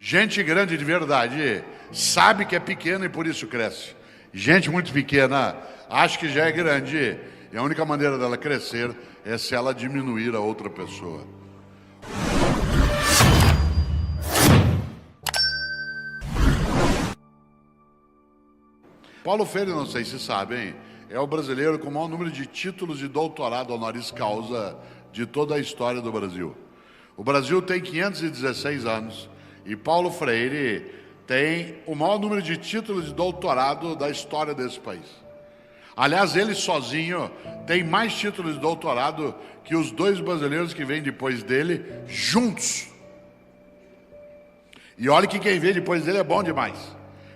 Gente grande de verdade sabe que é pequena e por isso cresce. Gente muito pequena acha que já é grande e a única maneira dela crescer é se ela diminuir a outra pessoa. Paulo Freire, não sei se sabem, é o brasileiro com o maior número de títulos de doutorado honoris causa de toda a história do Brasil. O Brasil tem 516 anos e Paulo Freire tem o maior número de títulos de doutorado da história desse país. Aliás, ele sozinho tem mais títulos de doutorado que os dois brasileiros que vêm depois dele juntos. E olha que quem vem depois dele é bom demais.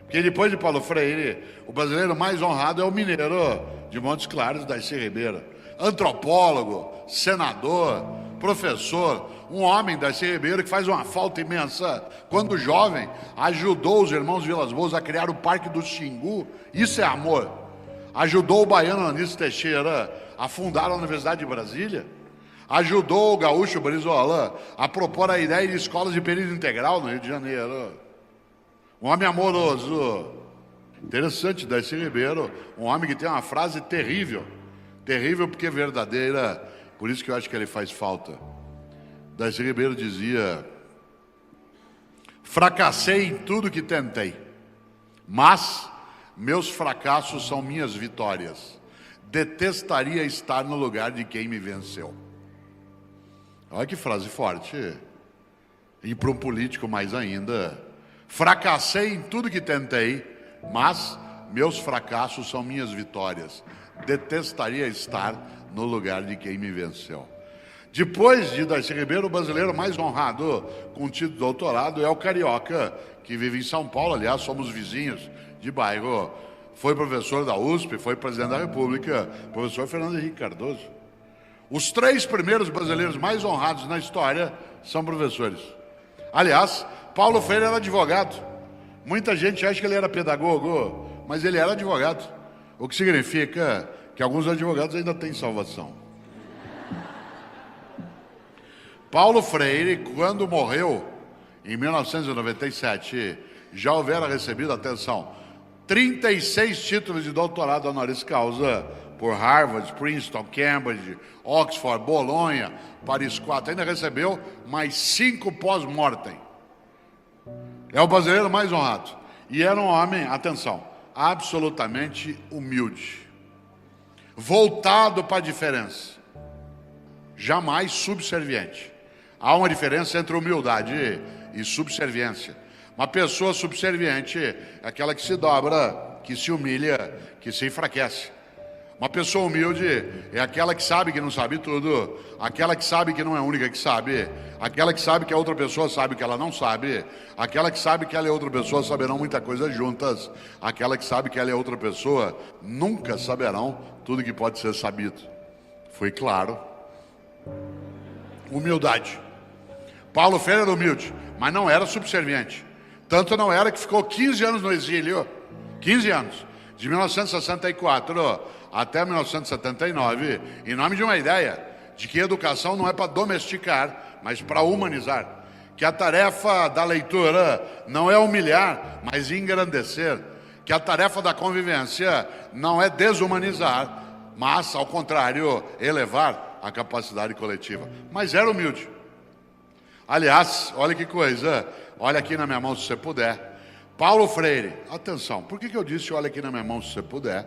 Porque depois de Paulo Freire, o brasileiro mais honrado é o mineiro de Montes Claros, Darcy Ribeiro. Antropólogo, senador, professor, um homem, Darcy Ribeiro, que faz uma falta imensa. Quando jovem, ajudou os irmãos Vilas Boas a criar o Parque do Xingu. Isso é amor. Ajudou o baiano Anísio Teixeira a fundar a Universidade de Brasília. Ajudou o gaúcho Brizola a propor a ideia de escolas de período integral no Rio de Janeiro. Um homem amoroso. Interessante, Darcy Ribeiro, um homem que tem uma frase terrível. Terrível porque é verdadeira, por isso que eu acho que ele faz falta. Darcy Ribeiro dizia: fracassei em tudo que tentei, mas meus fracassos são minhas vitórias. Detestaria estar no lugar de quem me venceu. Olha que frase forte. E para um político mais ainda. Fracassei em tudo que tentei, mas meus fracassos são minhas vitórias. Detestaria estar no lugar de quem me venceu. Depois de Darcy Ribeiro, o brasileiro mais honrado com título de doutorado é o carioca, que vive em São Paulo. Aliás, somos vizinhos de bairro. Foi professor da USP, foi presidente da República, professor Fernando Henrique Cardoso. Os três primeiros brasileiros mais honrados na história são professores. Aliás, Paulo Freire era advogado. Muita gente acha que ele era pedagogo, mas ele era advogado. O que significa que alguns advogados ainda têm salvação. Paulo Freire, quando morreu, em 1997, já houvera recebido, atenção, 36 títulos de doutorado honoris causa por Harvard, Princeton, Cambridge, Oxford, Bolonha, Paris 4. Ainda recebeu mais 5 pós-mortem. É o brasileiro mais honrado. E era um homem, atenção, absolutamente humilde. Voltado para a diferença. Jamais subserviente. Há uma diferença entre humildade e subserviência. Uma pessoa subserviente é aquela que se dobra, que se humilha, que se enfraquece. Uma pessoa humilde é aquela que sabe que não sabe tudo, aquela que sabe que não é a única que sabe, aquela que sabe que a outra pessoa sabe que ela não sabe, aquela que sabe que ela e a outra pessoa saberão muita coisa juntas, aquela que sabe que ela e a outra pessoa nunca saberão tudo que pode ser sabido. Foi claro. Humildade. Paulo Freire era humilde, mas não era subserviente. Tanto não era que ficou 15 anos no exílio. 15 anos. De 1964 até 1979, em nome de uma ideia de que educação não é para domesticar, mas para humanizar. Que a tarefa da leitura não é humilhar, mas engrandecer. Que a tarefa da convivência não é desumanizar, mas, ao contrário, elevar a capacidade coletiva. Mas era humilde. Aliás, olha que coisa, olha aqui na minha mão se você puder. Paulo Freire, atenção, por que eu disse olha aqui na minha mão se você puder?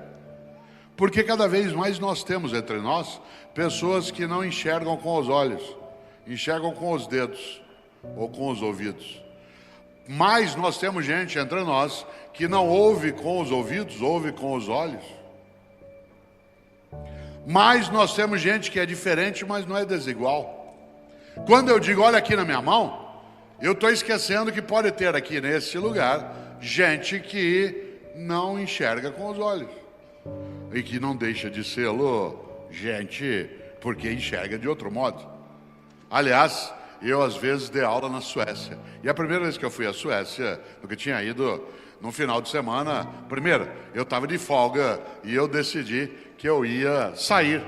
Porque cada vez mais nós temos entre nós pessoas que não enxergam com os olhos, enxergam com os dedos ou com os ouvidos. Mas nós temos gente entre nós que não ouve com os ouvidos, ouve com os olhos. Mas nós temos gente que é diferente, mas não é desigual. Quando eu digo olha aqui na minha mão, eu estou esquecendo que pode ter aqui nesse lugar gente que não enxerga com os olhos e que não deixa de sê-lo gente porque enxerga de outro modo. Aliás, eu às vezes dei aula na Suécia e a primeira vez que eu fui à Suécia, eu tinha ido no final de semana, primeiro, eu estava de folga e eu decidi que eu ia sair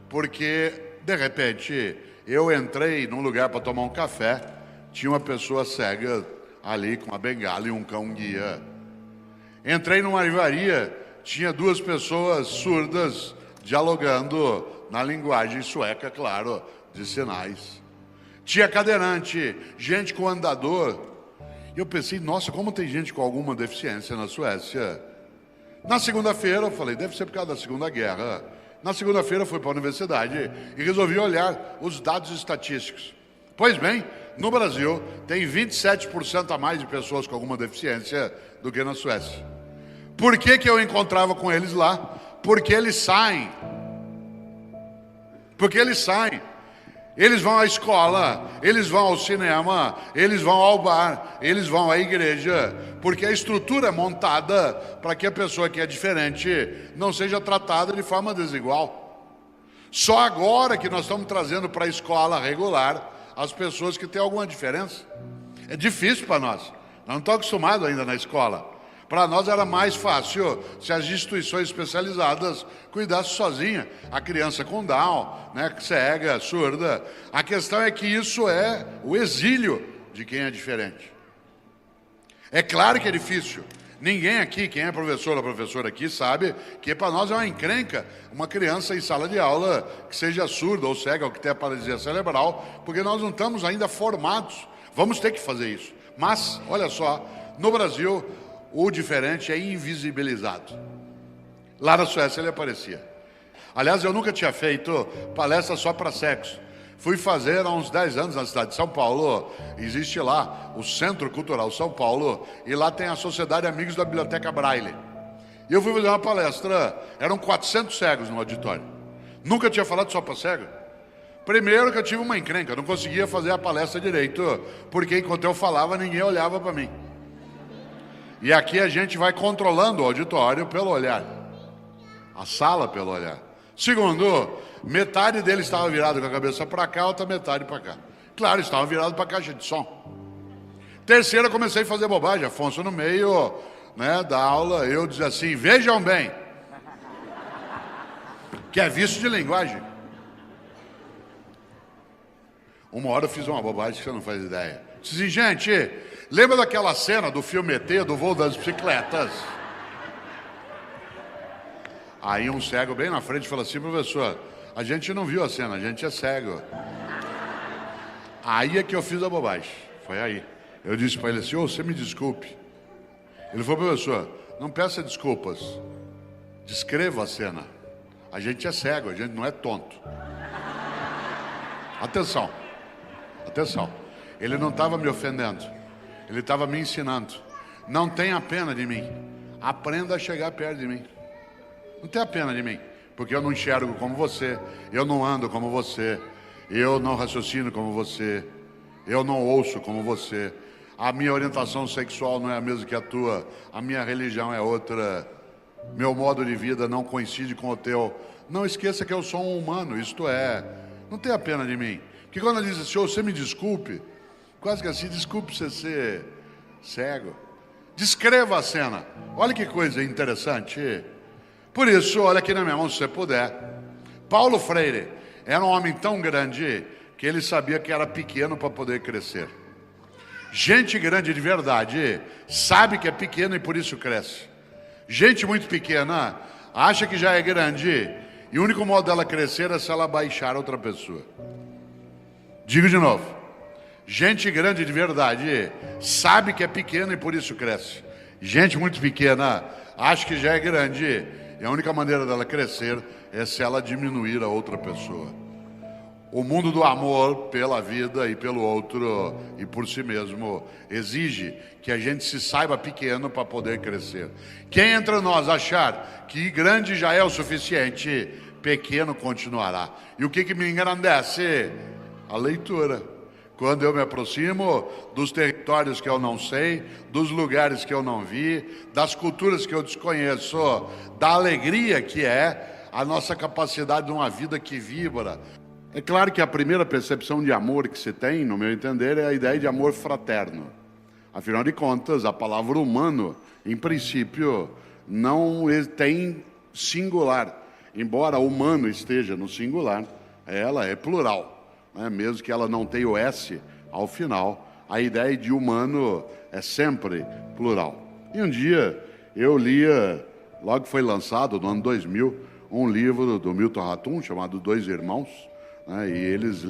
porque de repente eu entrei num lugar para tomar um café. Tinha uma pessoa cega ali com a bengala e um cão-guia. Entrei numa livraria, tinha 2 pessoas surdas dialogando na linguagem sueca, claro, de sinais. Tinha cadeirante, gente com andador. E eu pensei, nossa, como tem gente com alguma deficiência na Suécia. Na segunda-feira, eu falei, deve ser por causa da Segunda Guerra. Na segunda-feira, fui para a universidade e resolvi olhar os dados estatísticos. Pois bem, no Brasil, tem 27% a mais de pessoas com alguma deficiência do que na Suécia. Por que eu encontrava com eles lá? Porque eles saem. Porque eles saem. Eles vão à escola, eles vão ao cinema, eles vão ao bar, eles vão à igreja, porque a estrutura é montada para que a pessoa que é diferente não seja tratada de forma desigual. Só agora que nós estamos trazendo para a escola regular as pessoas que têm alguma diferença. É difícil para nós não estamos acostumados ainda na escola. Para nós era mais fácil se as instituições especializadas cuidassem sozinha. A criança com Down, né, cega, surda. A questão é que isso é o exílio de quem é diferente. É claro que é difícil. Ninguém aqui, quem é professor ou professora aqui, sabe que para nós é uma encrenca uma criança em sala de aula que seja surda ou cega ou que tenha paralisia cerebral, porque nós não estamos ainda formados. Vamos ter que fazer isso. Mas, olha só, no Brasil, o diferente é invisibilizado. Lá na Suécia ele aparecia. Aliás, eu nunca tinha feito palestra só para cegos. Fui fazer há uns 10 anos na cidade de São Paulo. Existe lá o Centro Cultural São Paulo e lá tem a Sociedade Amigos da Biblioteca Braille. E eu fui fazer uma palestra, eram 400 cegos no auditório. Nunca tinha falado só para cego. Primeiro que eu tive uma encrenca, não conseguia fazer a palestra direito, porque enquanto eu falava ninguém olhava para mim. E aqui a gente vai controlando o auditório pelo olhar, a sala pelo olhar. Segundo, metade dele estava virado com a cabeça para cá, outra metade para cá. Claro, estava virado para a caixa de som. Terceiro, eu comecei a fazer bobagem. Afonso, no meio, né, da aula, eu dizia assim, vejam bem, que é vício de linguagem. Uma hora eu fiz uma bobagem que você não faz ideia. Disse assim, gente, lembra daquela cena do filme ET, do voo das bicicletas? Aí um cego bem na frente falou assim, professor, a gente não viu a cena, a gente é cego. Aí é que eu fiz a bobagem, foi aí. Eu disse para ele assim, você me desculpe. Ele falou, professor, não peça desculpas, descreva a cena. A gente é cego, a gente não é tonto. Atenção, atenção. Ele não estava me ofendendo, ele estava me ensinando. Não tenha pena de mim, aprenda a chegar perto de mim. Não tenha pena de mim, porque eu não enxergo como você, eu não ando como você, eu não raciocino como você, eu não ouço como você. A minha orientação sexual não é a mesma que a tua, a minha religião é outra, meu modo de vida não coincide com o teu. Não esqueça que eu sou um humano, isto é, não tenha pena de mim. Porque quando ela diz assim, você me desculpe, quase que assim, desculpe você ser cego. Descreva a cena, olha que coisa interessante. Por isso, olha aqui na minha mão, se você puder. Paulo Freire era um homem tão grande que ele sabia que era pequeno para poder crescer. Gente grande de verdade sabe que é pequeno e por isso cresce. Gente muito pequena acha que já é grande e o único modo dela crescer é se ela baixar outra pessoa. Digo de novo. Gente grande de verdade sabe que é pequeno e por isso cresce. Gente muito pequena acha que já é grande e a única maneira dela crescer é se ela diminuir a outra pessoa. O mundo do amor pela vida e pelo outro e por si mesmo exige que a gente se saiba pequeno para poder crescer. Quem entre nós achar que grande já é o suficiente, pequeno continuará. E o que me engrandece? A leitura. Quando eu me aproximo dos territórios que eu não sei, dos lugares que eu não vi, das culturas que eu desconheço, da alegria que é a nossa capacidade de uma vida que vibra. É claro que a primeira percepção de amor que se tem, no meu entender, é a ideia de amor fraterno. Afinal de contas, a palavra humano, em princípio, não tem singular. Embora humano esteja no singular, ela é plural. Mesmo que ela não tenha o S ao final, a ideia de humano é sempre plural. E um dia eu lia, logo foi lançado, no ano 2000, um livro do Milton Ratum, chamado Dois Irmãos, né, e eles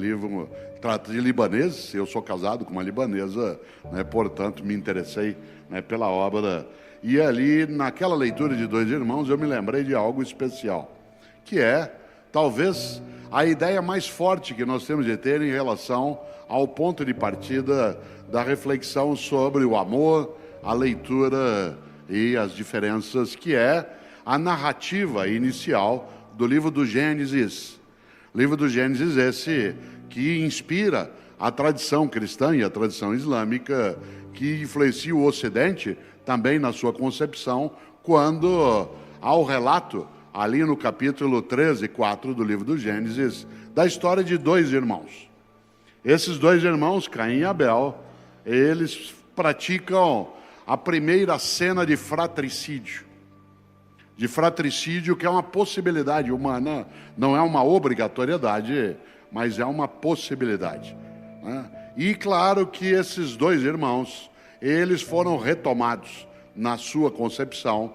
trata de libaneses. Eu sou casado com uma libanesa, né, portanto me interessei, né, pela obra. E ali, naquela leitura de Dois Irmãos, eu me lembrei de algo especial, que é, talvez, a ideia mais forte que nós temos de ter em relação ao ponto de partida da reflexão sobre o amor, a leitura e as diferenças, que é a narrativa inicial do livro do Gênesis. Livro do Gênesis esse que inspira a tradição cristã e a tradição islâmica, que influencia o Ocidente também na sua concepção, quando há o relato, ali no capítulo 13, 4 do livro do Gênesis, da história de dois irmãos. Esses dois irmãos, Caim e Abel, eles praticam a primeira cena de fratricídio. De fratricídio, que é uma possibilidade humana, não é uma obrigatoriedade, mas é uma possibilidade, né? E claro que esses dois irmãos, eles foram retomados na sua concepção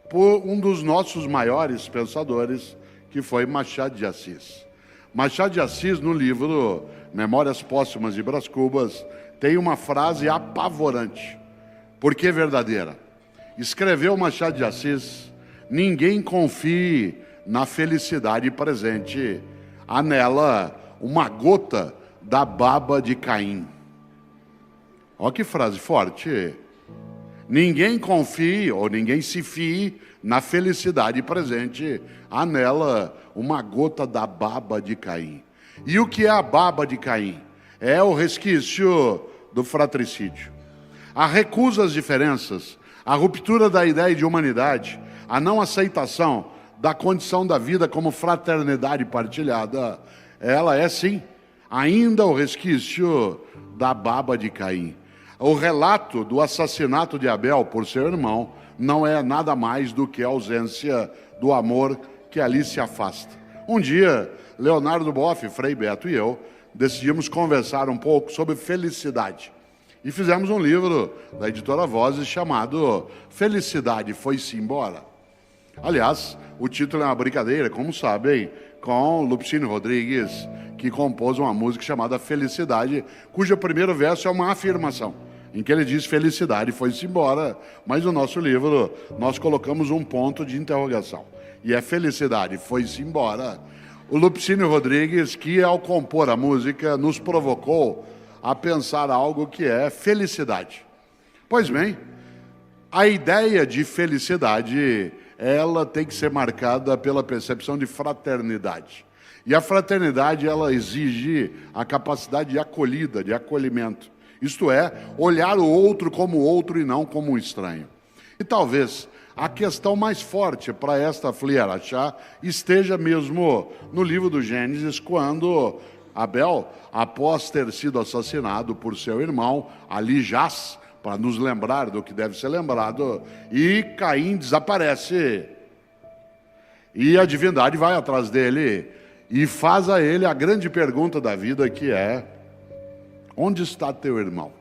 por um dos nossos maiores pensadores, que foi Machado de Assis. Machado de Assis, no livro Memórias Póstumas de Brás Cubas, tem uma frase apavorante, porque verdadeira. Escreveu Machado de Assis: ninguém confie na felicidade presente, há nela uma gota da baba de Caim. Olha que frase forte. Ninguém confie, ou ninguém se fie na felicidade presente, há nela uma gota da baba de Caim. E o que é a baba de Caim? É o resquício do fratricídio. A recusa às diferenças, a ruptura da ideia de humanidade, a não aceitação da condição da vida como fraternidade partilhada, ela é sim ainda o resquício da baba de Caim. O relato do assassinato de Abel por seu irmão não é nada mais do que a ausência do amor que ali se afasta. Um dia, Leonardo Boff, Frei Beto e eu decidimos conversar um pouco sobre felicidade. E fizemos um livro da editora Vozes chamado Felicidade Foi-se Embora. Aliás, o título é uma brincadeira, como sabem, com Lupicínio Rodrigues, que compôs uma música chamada Felicidade, cujo primeiro verso é uma afirmação, em que ele diz: felicidade foi-se embora, mas no nosso livro nós colocamos um ponto de interrogação, e é felicidade foi-se embora. O Lupicínio Rodrigues, que ao compor a música, nos provocou a pensar algo que é felicidade. Pois bem, a ideia de felicidade, ela tem que ser marcada pela percepção de fraternidade. E a fraternidade, ela exige a capacidade de acolhida, de acolhimento. Isto é, olhar o outro como outro e não como um estranho. E talvez a questão mais forte para esta Fliarachá esteja mesmo no livro do Gênesis, quando Abel, após ter sido assassinado por seu irmão, ali jaz, para nos lembrar do que deve ser lembrado, e Caim desaparece. E a divindade vai atrás dele e faz a ele a grande pergunta da vida, que é: onde está teu irmão?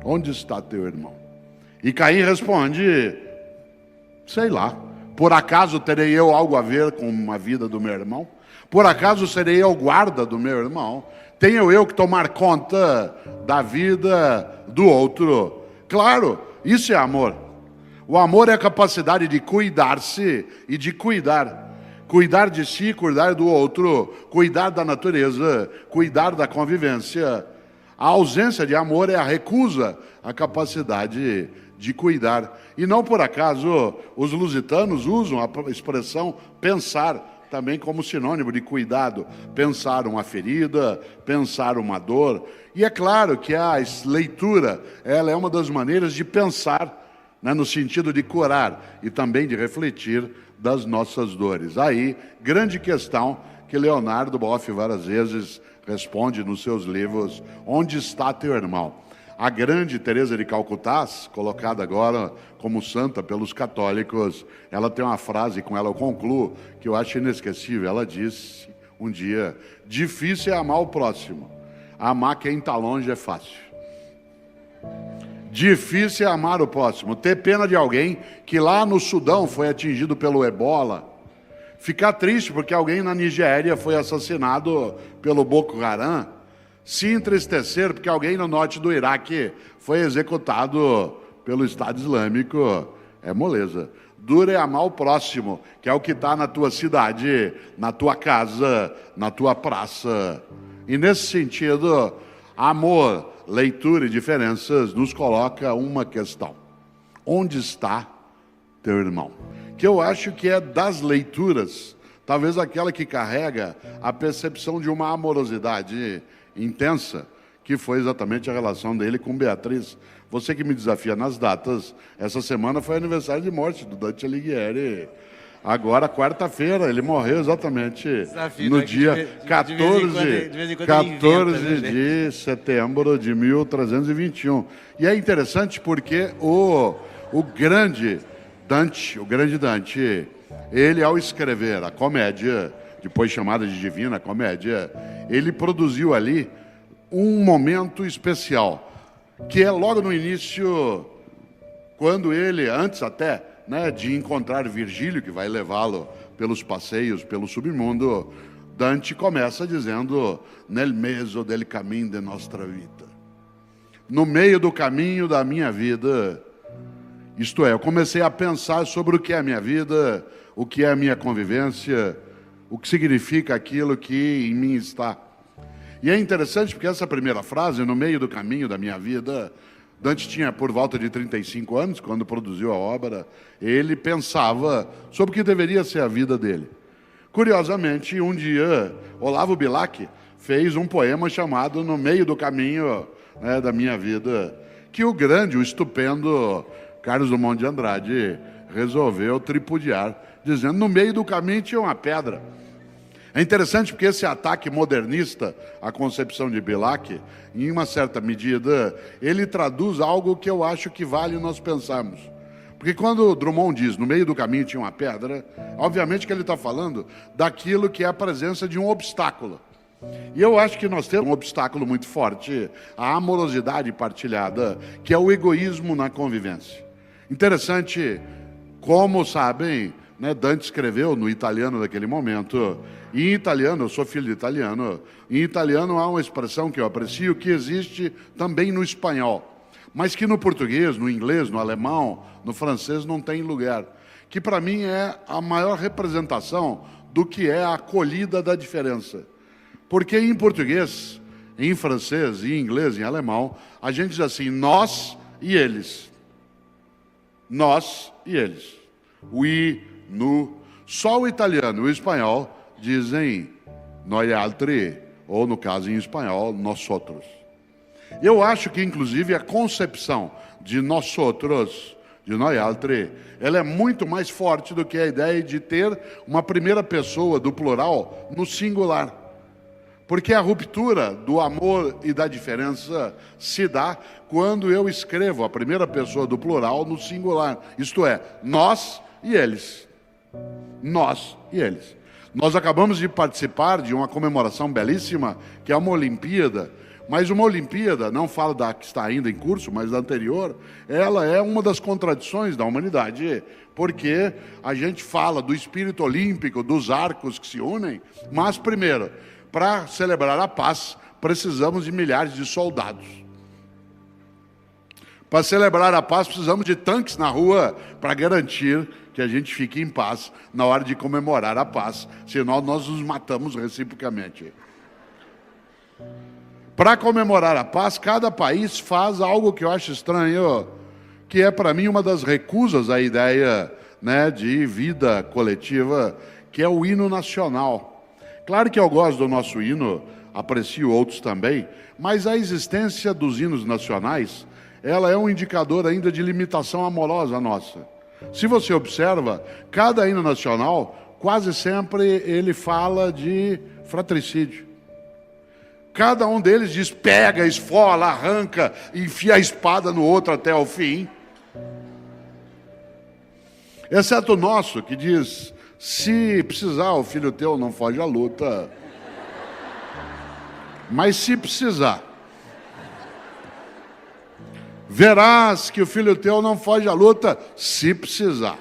Onde está teu irmão? E Caim responde: sei lá, por acaso terei eu algo a ver com a vida do meu irmão? Por acaso serei eu guarda do meu irmão? Tenho eu que tomar conta da vida do outro? Claro, isso é amor. O amor é a capacidade de cuidar-se e de cuidar. Cuidar de si, cuidar do outro, cuidar da natureza, cuidar da convivência. A ausência de amor é a recusa à capacidade de cuidar. E não por acaso os lusitanos usam a expressão pensar também como sinônimo de cuidado. Pensar uma ferida, pensar uma dor. E é claro que a leitura, ela é uma das maneiras de pensar, né, no sentido de curar e também de refletir das nossas dores. Aí, grande questão que Leonardo Boff várias vezes responde nos seus livros: onde está teu irmão? A grande Teresa de Calcutá, colocada agora como santa pelos católicos, ela tem uma frase, com ela eu concluo, que eu acho inesquecível. Ela disse um dia: difícil é amar o próximo, amar quem está longe é fácil. Difícil é amar o próximo. Ter pena de alguém que lá no Sudão foi atingido pelo ebola. Ficar triste porque alguém na Nigéria foi assassinado pelo Boko Haram. Se entristecer porque alguém no norte do Iraque foi executado pelo Estado Islâmico. É moleza. Duro é amar o próximo, que é o que está na tua cidade, na tua casa, na tua praça. E nesse sentido, amor, leitura e diferenças nos coloca uma questão. Onde está teu irmão? Que eu acho que é das leituras, talvez aquela que carrega a percepção de uma amorosidade intensa, que foi exatamente a relação dele com Beatriz. Você que me desafia nas datas, essa semana foi aniversário de morte do Dante Alighieri. Agora, quarta-feira, ele morreu exatamente no dia 14 de setembro de 1321. E é interessante porque o grande Dante, ele ao escrever a comédia, depois chamada de Divina Comédia, ele produziu ali um momento especial, que é logo no início, quando ele, antes até, de encontrar Virgílio, que vai levá-lo pelos passeios, pelo submundo, Dante começa dizendo, nel mezzo del cammino de nostra vita. No meio do caminho da minha vida, isto é, eu comecei a pensar sobre o que é a minha vida, o que é a minha convivência, o que significa aquilo que em mim está. E é interessante porque essa primeira frase, no meio do caminho da minha vida, Dante tinha por volta de 35 anos, quando produziu a obra, ele pensava sobre o que deveria ser a vida dele. Curiosamente, um dia, Olavo Bilac fez um poema chamado No Meio do Caminho da Minha Vida, que o grande, o estupendo Carlos Drummond de Andrade resolveu tripudiar, dizendo, no meio do caminho tinha uma pedra. É interessante porque esse ataque modernista à concepção de Bilac, em uma certa medida, ele traduz algo que eu acho que vale nós pensarmos. Porque quando Drummond diz, no meio do caminho tinha uma pedra, obviamente que ele está falando daquilo que é a presença de um obstáculo. E eu acho que nós temos um obstáculo muito forte, a amorosidade partilhada, que é o egoísmo na convivência. Interessante, como sabem, Dante escreveu no italiano daquele momento. Em italiano, eu sou filho de italiano, em italiano há uma expressão que eu aprecio que existe também no espanhol, mas que no português, no inglês, no alemão, no francês não tem lugar, que para mim é a maior representação do que é a acolhida da diferença. Porque em português, em francês, em inglês, em alemão, a gente diz assim, nós e eles. Nós e eles. We, nu. Só o italiano e o espanhol dizem noi altri, ou no caso em espanhol, nós outros. Eu acho que, inclusive, a concepção de nós outros, de noi altri, ela é muito mais forte do que a ideia de ter uma primeira pessoa do plural no singular. Porque a ruptura do amor e da diferença se dá quando eu escrevo a primeira pessoa do plural no singular. Isto é, nós e eles. Nós e eles. Nós acabamos de participar de uma comemoração belíssima, que é uma Olimpíada. Mas uma Olimpíada, não falo da que está ainda em curso, mas da anterior, ela é uma das contradições da humanidade, porque a gente fala do espírito olímpico, dos arcos que se unem, mas primeiro, para celebrar a paz, precisamos de milhares de soldados. Para celebrar a paz, precisamos de tanques na rua para garantir que a gente fique em paz na hora de comemorar a paz, senão nós nos matamos reciprocamente. Para comemorar a paz, cada país faz algo que eu acho estranho, que é para mim uma das recusas à ideia de vida coletiva, que é o hino nacional. Claro que eu gosto do nosso hino, aprecio outros também, mas a existência dos hinos nacionais, ela é um indicador ainda de limitação amorosa nossa. Se você observa, cada hino nacional, quase sempre ele fala de fratricídio. Cada um deles diz, pega, esfola, arranca, enfia a espada no outro até o fim. Exceto o nosso, que diz, se precisar, o filho teu não foge à luta. Mas se precisar. Verás que o filho teu não foge à luta se precisar.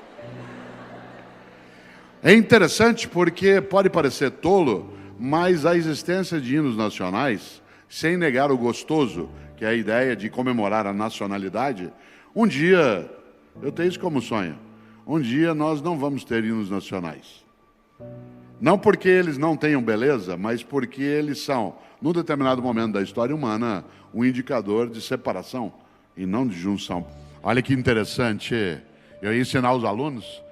É interessante porque pode parecer tolo, mas a existência de hinos nacionais, sem negar o gostoso, que é a ideia de comemorar a nacionalidade, um dia, eu tenho isso como sonho, um dia nós não vamos ter hinos nacionais. Não porque eles não tenham beleza, mas porque eles são, num determinado momento da história humana, um indicador de separação e não de junção. Olha que interessante, eu ia ensinar os alunos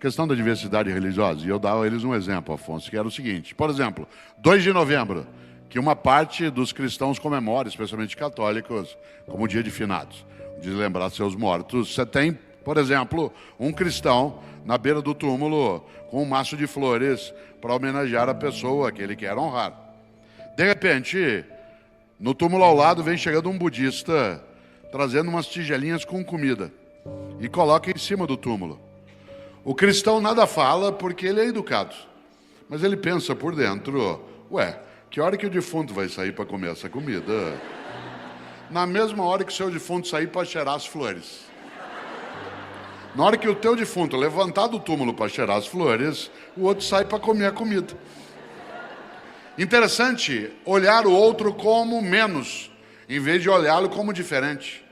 questão da diversidade religiosa, e eu dava a eles um exemplo, Afonso, que era o seguinte, por exemplo, 2 de novembro, que uma parte dos cristãos comemora, especialmente católicos, como o dia de finados, de lembrar seus mortos. Você tem, por exemplo, um cristão na beira do túmulo com um maço de flores para homenagear a pessoa que ele quer honrar. De repente, no túmulo ao lado vem chegando um budista trazendo umas tigelinhas com comida e coloca em cima do túmulo. O cristão nada fala porque ele é educado, mas ele pensa por dentro, ué, que hora que o defunto vai sair para comer essa comida? Na mesma hora que o seu defunto sair para cheirar as flores. Na hora que o teu defunto levantar do túmulo para cheirar as flores, o outro sai para comer a comida. Interessante olhar o outro como menos, em vez de olhá-lo como diferente.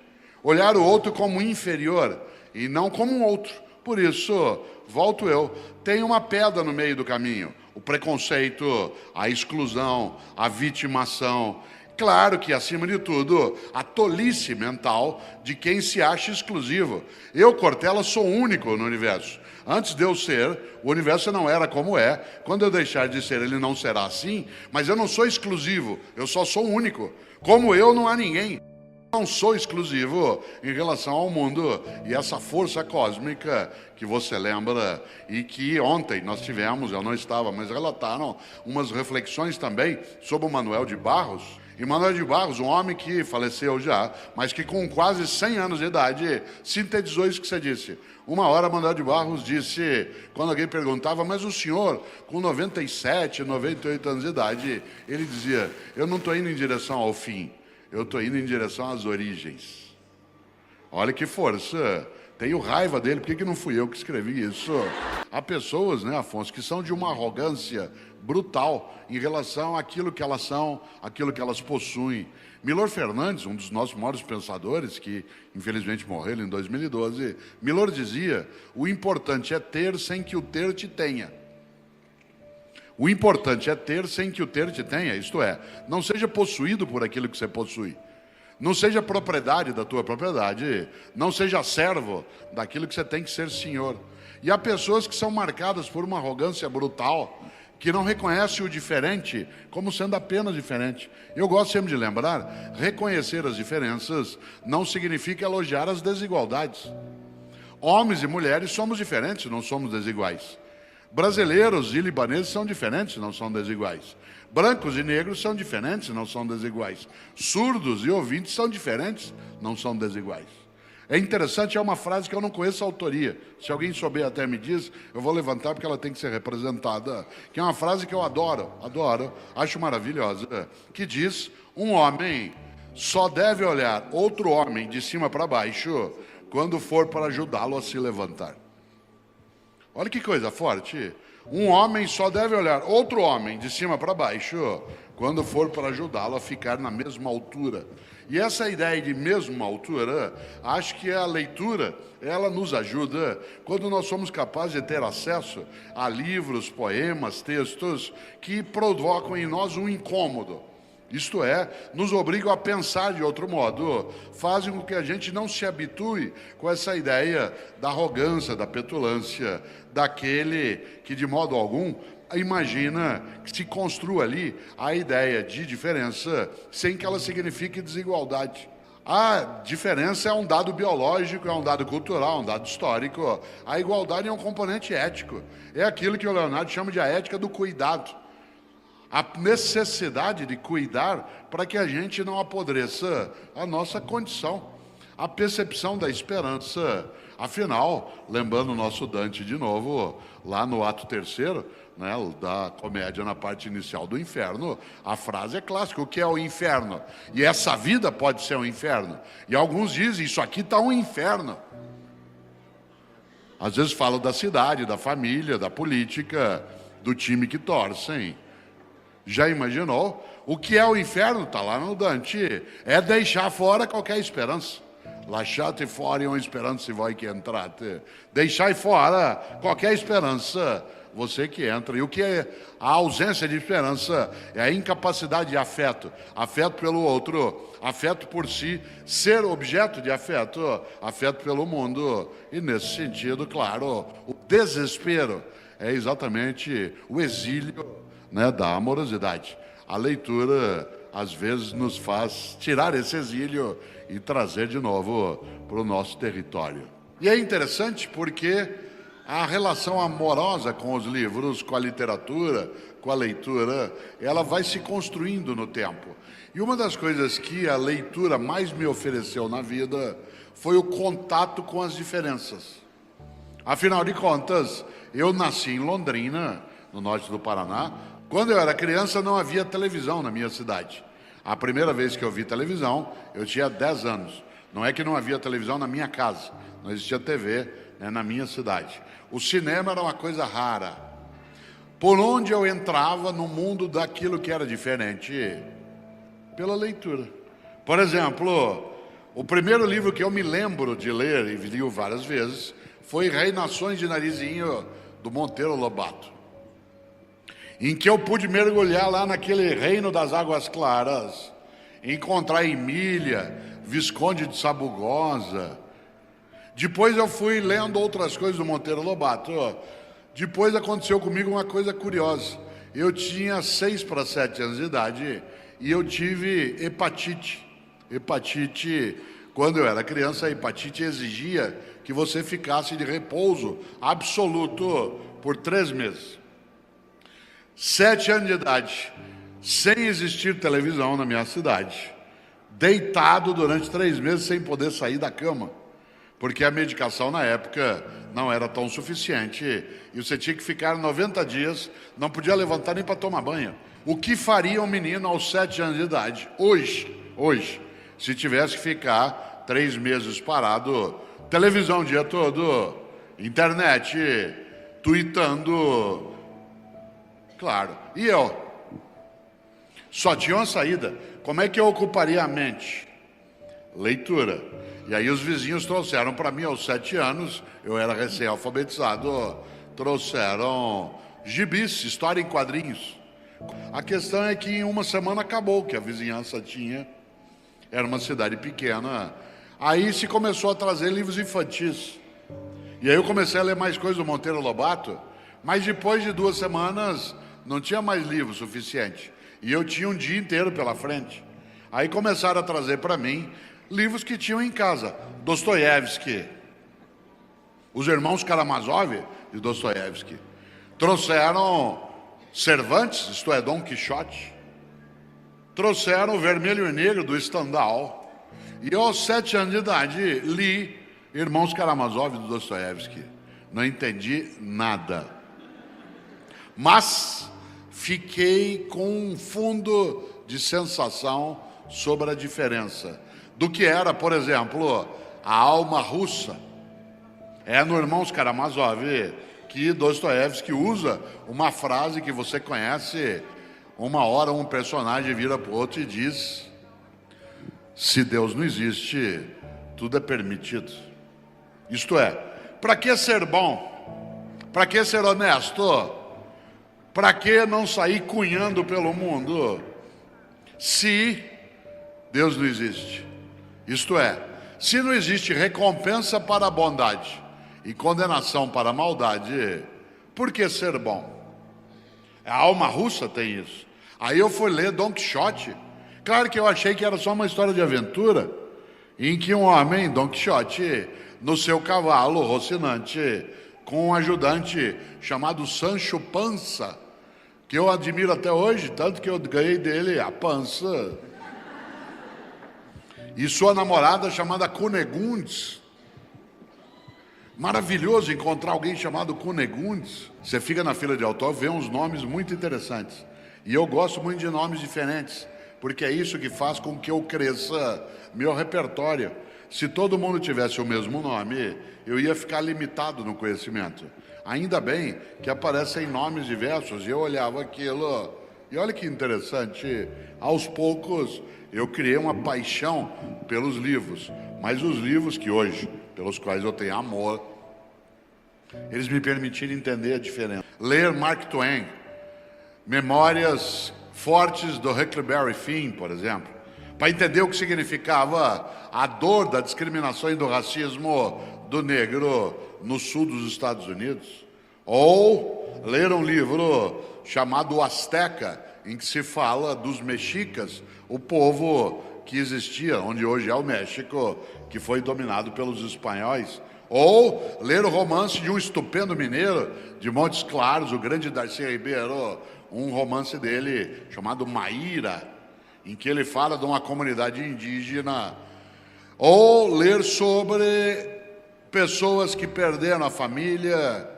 Olhar o outro como inferior e não como um outro. Por isso, volto eu, tem uma pedra no meio do caminho. O preconceito, a exclusão, a vitimação. Claro que, acima de tudo, a tolice mental de quem se acha exclusivo. Eu, Cortella, sou único no universo. Antes de eu ser, o universo não era como é. Quando eu deixar de ser, ele não será assim. Mas eu não sou exclusivo, eu só sou único. Como eu, não há ninguém. Não sou exclusivo em relação ao mundo e essa força cósmica que você lembra e que ontem nós tivemos, eu não estava, mas relataram umas reflexões também sobre o Manuel de Barros. E Manuel de Barros, um homem que faleceu já, mas que com quase 100 anos de idade sintetizou isso que você disse. Uma hora Manuel de Barros disse, quando alguém perguntava, mas o senhor com 97, 98 anos de idade, ele dizia, eu não estou indo em direção ao fim. Eu estou indo em direção às origens. Olha que força. Tenho raiva dele, por que não fui eu que escrevi isso? Há pessoas, né, Afonso, que são de uma arrogância brutal em relação àquilo que elas são, àquilo que elas possuem. Milor Fernandes, um dos nossos maiores pensadores, que infelizmente morreu em 2012, Milor dizia, o importante é ter sem que o ter te tenha. O importante é ter sem que o ter te tenha, isto é, não seja possuído por aquilo que você possui. Não seja propriedade da tua propriedade, não seja servo daquilo que você tem que ser senhor. E há pessoas que são marcadas por uma arrogância brutal, que não reconhece o diferente como sendo apenas diferente. Eu gosto sempre de lembrar, reconhecer as diferenças não significa elogiar as desigualdades. Homens e mulheres somos diferentes, não somos desiguais. Brasileiros e libaneses são diferentes, não são desiguais. Brancos e negros são diferentes, não são desiguais. Surdos e ouvintes são diferentes, não são desiguais. É interessante, é uma frase que eu não conheço a autoria. Se alguém souber até me diz, eu vou levantar porque ela tem que ser representada. Que é uma frase que eu adoro, acho maravilhosa. Que diz, um homem só deve olhar outro homem de cima para baixo quando for para ajudá-lo a se levantar. Olha que coisa forte. Um homem só deve olhar outro homem de cima para baixo quando for para ajudá-lo a ficar na mesma altura. E essa ideia de mesma altura, acho que a leitura, ela nos ajuda quando nós somos capazes de ter acesso a livros, poemas, textos que provocam em nós um incômodo. Isto é, nos obrigam a pensar de outro modo, fazem com que a gente não se habitue com essa ideia da arrogância, da petulância, daquele que de modo algum imagina que se construa ali a ideia de diferença sem que ela signifique desigualdade. A diferença é um dado biológico, é um dado cultural, um dado histórico. A igualdade é um componente ético. É aquilo que o Leonardo chama de a ética do cuidado. A necessidade de cuidar para que a gente não apodreça a nossa condição. a percepção da esperança. Afinal, lembrando o nosso Dante de novo, lá no ato terceiro, né, da comédia na parte inicial do inferno, a frase é clássica: o que é o inferno? E essa vida pode ser um inferno. E alguns dizem: isso aqui está um inferno. Às vezes falam da cidade, da família, da política, do time que torcem. Já imaginou? O que é o inferno? Está lá no Dante. É deixar fora qualquer esperança. Lasciate fuori uma esperança se voi que entrate. Deixar fora qualquer esperança, você que entra. E o que é a ausência de esperança? É a incapacidade de afeto. Afeto pelo outro, afeto por si, ser objeto de afeto, afeto pelo mundo. E nesse sentido, claro, o desespero é exatamente o exílio, né, da amorosidade. A leitura, às vezes, nos faz tirar esse exílio e trazer de novo para o nosso território. E é interessante porque a relação amorosa com os livros, com a literatura, com a leitura, ela vai se construindo no tempo. E uma das coisas que a leitura mais me ofereceu na vida foi o contato com as diferenças. Afinal de contas, eu nasci em Londrina, no norte do Paraná. Quando eu era criança, não havia televisão na minha cidade. A primeira vez que eu vi televisão, eu tinha 10 anos. Não é que não havia televisão na minha casa, não existia TV, né, na minha cidade. O cinema era uma coisa rara. Por onde eu entrava no mundo daquilo que era diferente? Pela leitura. Por exemplo, o primeiro livro que eu me lembro de ler, e li várias vezes, foi Reinações de Narizinho, do Monteiro Lobato, em que eu pude mergulhar lá naquele reino das águas claras, encontrar Emília, Visconde de Sabugosa. Depois eu fui lendo outras coisas do Monteiro Lobato. Depois aconteceu comigo uma coisa curiosa. Eu tinha 6 para 7 anos de idade e eu tive hepatite. Hepatite, quando eu era criança, a hepatite exigia que você ficasse de repouso absoluto por 3 meses. 7 anos de idade, sem existir televisão na minha cidade, deitado durante 3 meses sem poder sair da cama, porque a medicação na época não era tão suficiente e você tinha que ficar 90 dias, não podia levantar nem para tomar banho. O que faria um menino aos 7 anos de idade, hoje, se tivesse que ficar 3 meses parado, televisão o dia todo, internet, tweetando. Claro. E eu? Só tinha uma saída. Como é que eu ocuparia a mente? Leitura. E aí os vizinhos trouxeram para mim, aos 7 anos, eu era recém-alfabetizado, trouxeram gibis, história em quadrinhos. A questão é que em uma semana acabou, que a vizinhança tinha. Era uma cidade pequena. Aí se começou a trazer livros infantis. E aí eu comecei a ler mais coisas do Monteiro Lobato, mas depois de 2 semanas não tinha mais livro suficiente. E eu tinha um dia inteiro pela frente. Aí começaram a trazer para mim livros que tinham em casa. Dostoiévski, Os Irmãos Karamazov, de Dostoiévski. Trouxeram Cervantes, isto é, Dom Quixote. Trouxeram o Vermelho e Negro, do Stendhal. E eu, aos 7 anos de idade, li Irmãos Karamazov, do Dostoiévski. Não entendi nada. Mas fiquei com um fundo de sensação sobre a diferença do que era, por exemplo, a alma russa. É no Irmãos Karamazov que Dostoiévski usa uma frase que você conhece. Uma hora um personagem vira para o outro e diz: se Deus não existe, tudo é permitido. Isto é, para que ser bom? Para que ser honesto? Para que não sair cunhando pelo mundo se Deus não existe? Isto é, se não existe recompensa para a bondade e condenação para a maldade, por que ser bom? A alma russa tem isso. Aí eu fui ler Dom Quixote. Claro que eu achei que era só uma história de aventura, em que um homem, Dom Quixote, no seu cavalo Rocinante, com um ajudante chamado Sancho Pança, que eu admiro até hoje, tanto que eu ganhei dele a pança. e sua namorada chamada Cunegundes. Maravilhoso encontrar alguém chamado Cunegundes. Você fica na fila de autógrafo, vê uns nomes muito interessantes. E eu gosto muito de nomes diferentes, porque é isso que faz com que eu cresça meu repertório. Se todo mundo tivesse o mesmo nome, eu ia ficar limitado no conhecimento. Ainda bem que aparecem nomes diversos, e eu olhava aquilo, e olha que interessante, aos poucos eu criei uma paixão pelos livros, mas os livros que hoje, pelos quais eu tenho amor, eles me permitiram entender a diferença. Ler Mark Twain, Memórias Fortes do Huckleberry Finn, por exemplo, para entender o que significava a dor da discriminação e do racismo do negro no sul dos Estados Unidos. Ou ler um livro chamado O Azteca, em que se fala dos mexicas, o povo que existia, onde hoje é o México, que foi dominado pelos espanhóis. Ou ler o romance de um estupendo mineiro de Montes Claros, o grande Darcy Ribeiro, um romance dele chamado Maíra, em que ele fala de uma comunidade indígena. Ou ler sobre pessoas que perderam a família,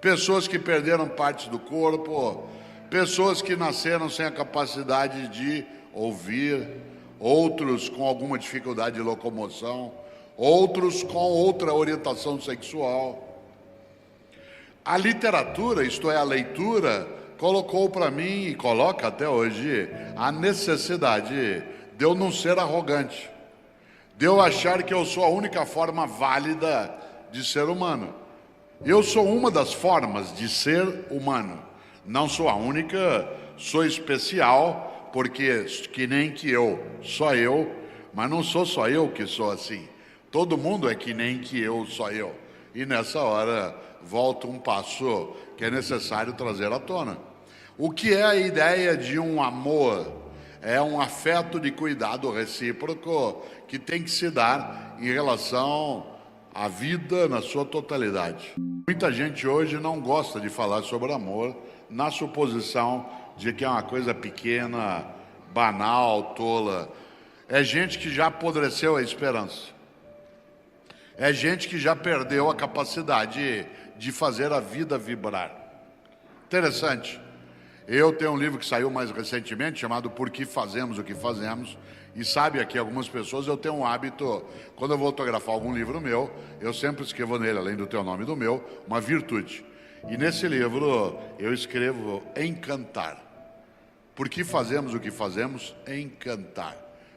pessoas que perderam partes do corpo, pessoas que nasceram sem a capacidade de ouvir, outros com alguma dificuldade de locomoção, outros com outra orientação sexual. A literatura, isto é, a leitura, colocou para mim, e coloca até hoje, a necessidade de eu não ser arrogante, de eu achar que eu sou a única forma válida de ser humano. Eu sou uma das formas de ser humano. Não sou a única, sou especial, porque que nem que eu, só eu, mas não sou só eu que sou assim. Todo mundo é que nem que eu, só eu. E nessa hora, volta um passo que é necessário trazer à tona. O que é a ideia de um amor? É um afeto de cuidado recíproco que tem que se dar em relação à vida na sua totalidade. Muita gente hoje não gosta de falar sobre amor, na suposição de que é uma coisa pequena, banal, tola. É gente que já apodreceu a esperança. É gente que já perdeu a capacidade de fazer a vida vibrar. Interessante. Eu tenho um livro que saiu mais recentemente, chamado Por que Fazemos o que Fazemos. E sabe, aqui algumas pessoas, eu tenho um hábito, quando eu vou autografar algum livro meu, eu sempre escrevo nele, além do teu nome e do meu, uma virtude. E nesse livro eu escrevo encantar. Por que fazemos o que fazemos? Encantar.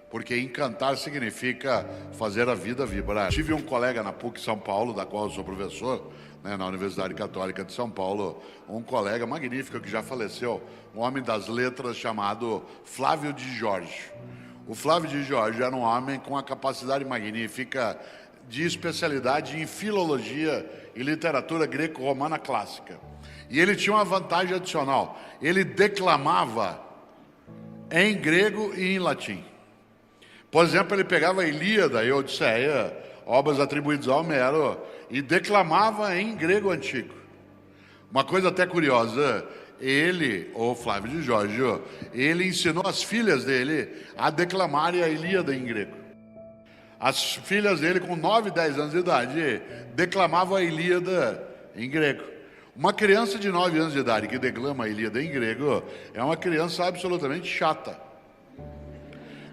Porque encantar significa fazer a vida vibrar. Tive um colega na PUC São Paulo, da qual eu sou professor, na Universidade Católica de São Paulo, um colega magnífico que já faleceu, um homem das letras chamado Flávio de Jorge. O Flávio de Jorge era um homem com a capacidade magnífica de especialidade em filologia e literatura greco-romana clássica. E ele tinha uma vantagem adicional. Ele declamava em grego e em latim. Por exemplo, ele pegava a Ilíada e a Odisseia, obras atribuídas a Homero, e declamava em grego antigo. Uma coisa até curiosa, ele, o Flávio de Jorge, ele ensinou as filhas dele a declamarem a Ilíada em grego. As filhas dele, com 9, 10 anos de idade, declamavam a Ilíada em grego. Uma criança de 9 anos de idade que declama a Ilíada em grego é uma criança absolutamente chata.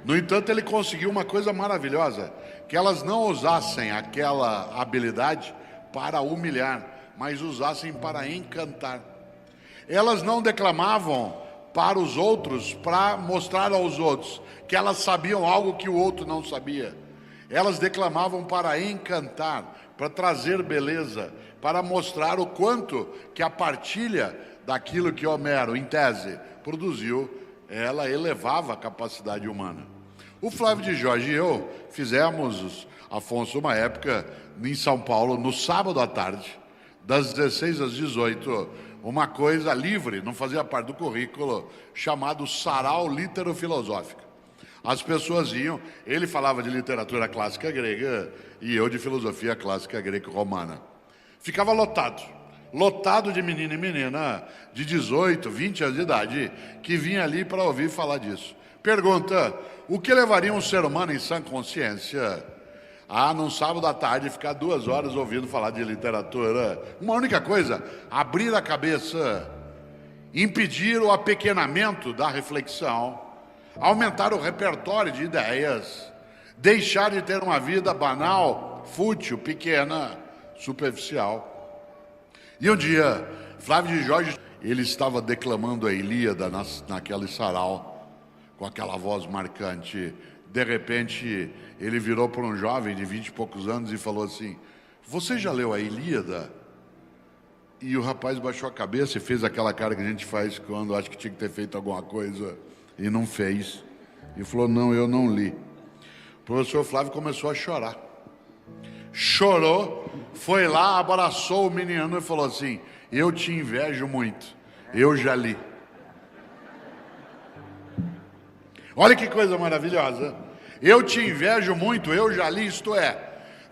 No entanto, ele conseguiu uma coisa maravilhosa, que elas não usassem aquela habilidade para humilhar, mas usassem para encantar. Elas não declamavam para os outros, para mostrar aos outros que elas sabiam algo que o outro não sabia. Elas declamavam para encantar, para trazer beleza, para mostrar o quanto que a partilha daquilo que Homero, em tese, produziu, ela elevava a capacidade humana. O Flávio de Jorge e eu fizemos, Afonso, uma época em São Paulo, no sábado à tarde, das 16 às 18, uma coisa livre, não fazia parte do currículo, chamado Sarau Litero-Filosófica. As pessoas iam, ele falava de literatura clássica grega e eu de filosofia clássica greco-romana. Ficava lotado de menino e menina de 18, 20 anos de idade, que vinha ali para ouvir falar disso. Pergunta: o que levaria um ser humano em sã consciência a, num sábado à tarde, ficar 2 horas ouvindo falar de literatura? Uma única coisa: abrir a cabeça, impedir o apequenamento da reflexão, aumentar o repertório de ideias, deixar de ter uma vida banal, fútil, pequena, superficial. E um dia, Flávio de Jorge, ele estava declamando a Ilíada naquele sarau, com aquela voz marcante. De repente, ele virou para um jovem de 20 e poucos anos e falou assim: você já leu a Ilíada? E o rapaz baixou a cabeça e fez aquela cara que a gente faz quando acha que tinha que ter feito alguma coisa e não fez. E falou: não, eu não li. O professor Flávio começou a chorar. Chorou, foi lá, abraçou o menino e falou assim: eu te invejo muito, eu já li. Olha que coisa maravilhosa. Eu te invejo muito, eu já li, isto é,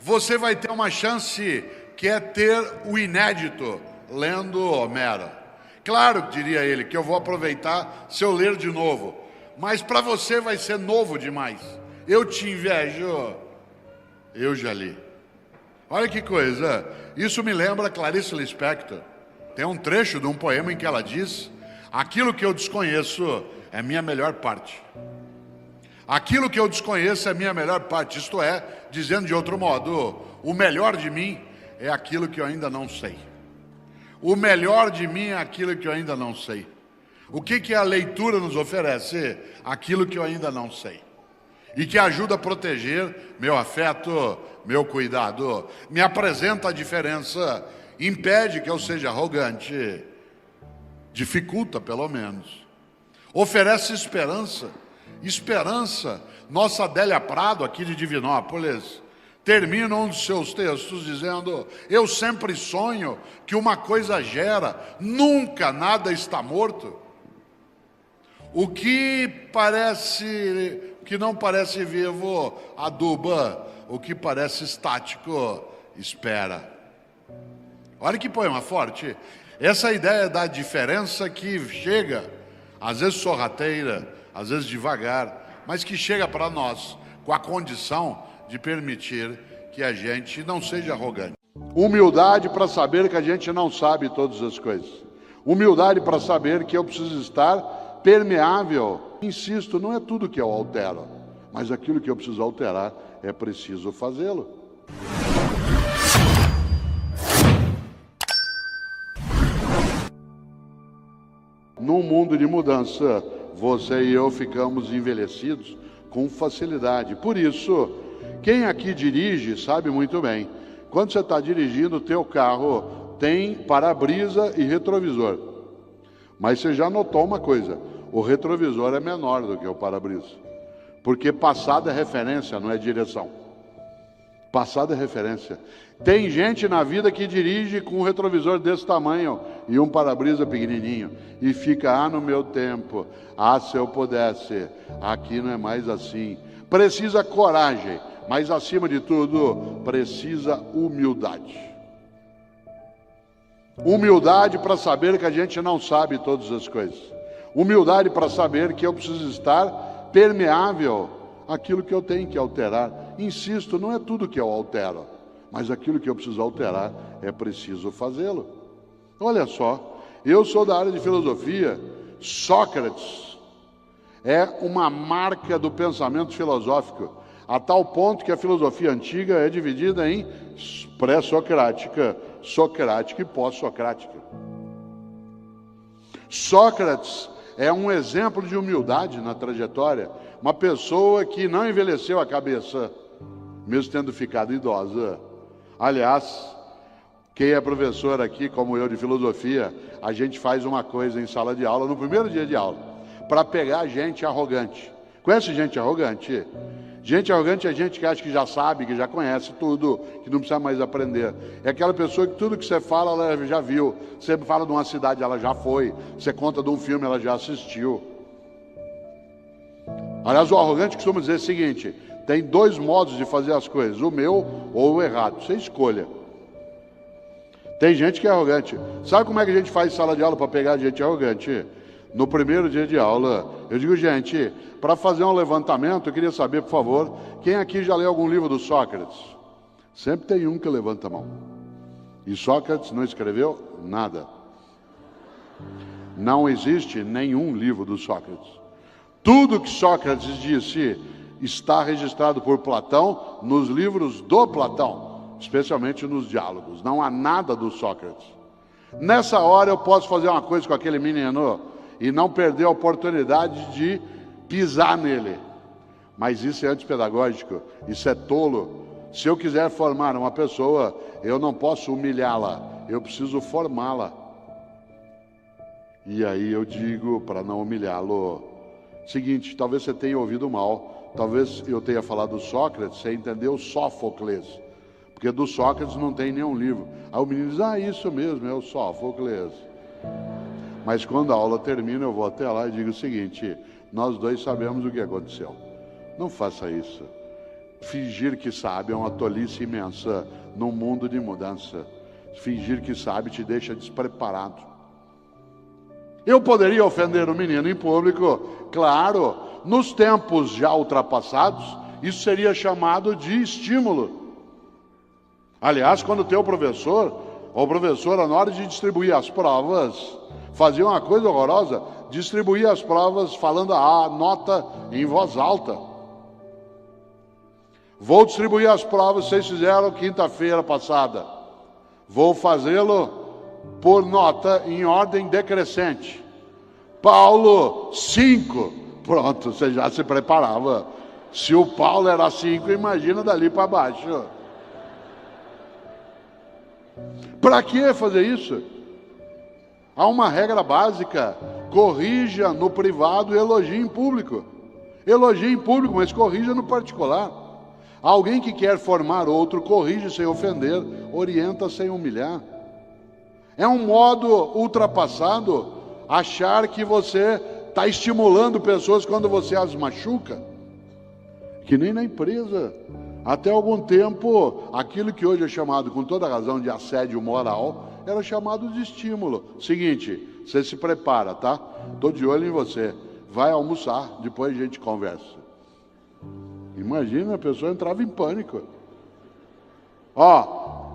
você vai ter uma chance que é ter o inédito lendo Homero. Claro, diria ele, que eu vou aproveitar se eu ler de novo, mas para você vai ser novo demais. Eu te invejo, eu já li. Olha que coisa, isso me lembra Clarice Lispector. Tem um trecho de um poema em que ela diz: aquilo que eu desconheço é minha melhor parte. Aquilo que eu desconheço é minha melhor parte. Isto é, dizendo de outro modo, o melhor de mim é aquilo que eu ainda não sei. O melhor de mim é aquilo que eu ainda não sei. O que a leitura nos oferece? Aquilo que eu ainda não sei. E que ajuda a proteger meu afeto, meu cuidado. Me apresenta a diferença, impede que eu seja arrogante, dificulta pelo menos. Oferece esperança. Esperança. Nossa Adélia Prado, aqui de Divinópolis, termina um dos seus textos dizendo: eu sempre sonho que uma coisa gera, nunca nada está morto. O que não parece vivo, aduba. O que parece estático, espera. Olha que poema forte. Essa ideia da diferença que chega, às vezes sorrateira, às vezes devagar, mas que chega para nós com a condição de permitir que a gente não seja arrogante. Humildade para saber que a gente não sabe todas as coisas. Humildade para saber que eu preciso estar permeável. Insisto, não é tudo que eu altero, mas aquilo que eu preciso alterar é preciso fazê-lo. Num mundo de mudança, você e eu ficamos envelhecidos com facilidade. Por isso, quem aqui dirige sabe muito bem. Quando você está dirigindo, o teu carro tem para-brisa e retrovisor. Mas você já notou uma coisa: o retrovisor é menor do que o para-brisa. Porque passado é referência, não é direção. Passado é referência. Tem gente na vida que dirige com um retrovisor desse tamanho e um para-brisa pequenininho e fica: no meu tempo, se eu pudesse, aqui não é mais assim. Precisa coragem, mas acima de tudo, precisa humildade. Humildade para saber que a gente não sabe todas as coisas. Humildade para saber que eu preciso estar permeável àquilo que eu tenho que alterar. Insisto, não é tudo que eu altero, mas aquilo que eu preciso alterar é preciso fazê-lo. Olha só, eu sou da área de filosofia. Sócrates é uma marca do pensamento filosófico, a tal ponto que a filosofia antiga é dividida em pré-socrática, socrática e pós-socrática. Sócrates é um exemplo de humildade na trajetória, uma pessoa que não envelheceu a cabeça, mesmo tendo ficado idosa. Aliás, quem é professor aqui, como eu, de filosofia, a gente faz uma coisa em sala de aula, no primeiro dia de aula, para pegar gente arrogante. Conhece gente arrogante? Gente arrogante é gente que acha que já sabe, que já conhece tudo, que não precisa mais aprender. É aquela pessoa que tudo que você fala, ela já viu. Você fala de uma cidade, ela já foi. Você conta de um filme, ela já assistiu. Aliás, o arrogante costuma dizer o seguinte: tem 2 modos de fazer as coisas, o meu ou o errado. Você escolha. Tem gente que é arrogante. Sabe como é que a gente faz sala de aula para pegar gente arrogante? no primeiro dia de aula, eu digo, gente, para fazer um levantamento, eu queria saber, por favor, quem aqui já leu algum livro do Sócrates? Sempre tem um que levanta a mão. E Sócrates não escreveu nada. Não existe nenhum livro do Sócrates. Tudo que Sócrates disse está registrado por Platão nos livros do Platão, especialmente nos diálogos. Não há nada do Sócrates. Nessa hora eu posso fazer uma coisa com aquele menino e não perder a oportunidade de pisar nele. Mas isso é antipedagógico, isso é tolo. Se eu quiser formar uma pessoa, eu não posso humilhá-la, eu preciso formá-la. E aí eu digo, para não humilhá-lo, seguinte, talvez você tenha ouvido mal, talvez eu tenha falado do Sócrates, você entendeu Sófocles, porque do Sócrates não tem nenhum livro. Aí o menino diz, isso mesmo, é o Sófocles. Mas quando a aula termina, eu vou até lá e digo o seguinte, nós dois sabemos o que aconteceu. Não faça isso. Fingir que sabe é uma tolice imensa num mundo de mudança. Fingir que sabe te deixa despreparado. Eu poderia ofender o menino em público, claro, nos tempos já ultrapassados, isso seria chamado de estímulo. Aliás, quando tem o professor, ou professora, na hora de distribuir as provas, fazia uma coisa horrorosa, distribuía as provas falando a nota em voz alta. Vou distribuir as provas, vocês fizeram quinta-feira passada. Vou fazê-lo por nota em ordem decrescente. Paulo, 5. Pronto, você já se preparava. Se o Paulo era 5, imagina dali para baixo. Para que fazer isso? Há uma regra básica: corrija no privado e elogie em público. Elogie em público, mas corrija no particular. Alguém que quer formar outro, corrige sem ofender, orienta sem humilhar. É um modo ultrapassado achar que você está estimulando pessoas quando você as machuca. Que nem na empresa. Até algum tempo, aquilo que hoje é chamado, com toda razão, de assédio moral, era chamado de estímulo. Seguinte, você se prepara, tá? Estou de olho em você. Vai almoçar, depois a gente conversa. Imagina, a pessoa entrava em pânico.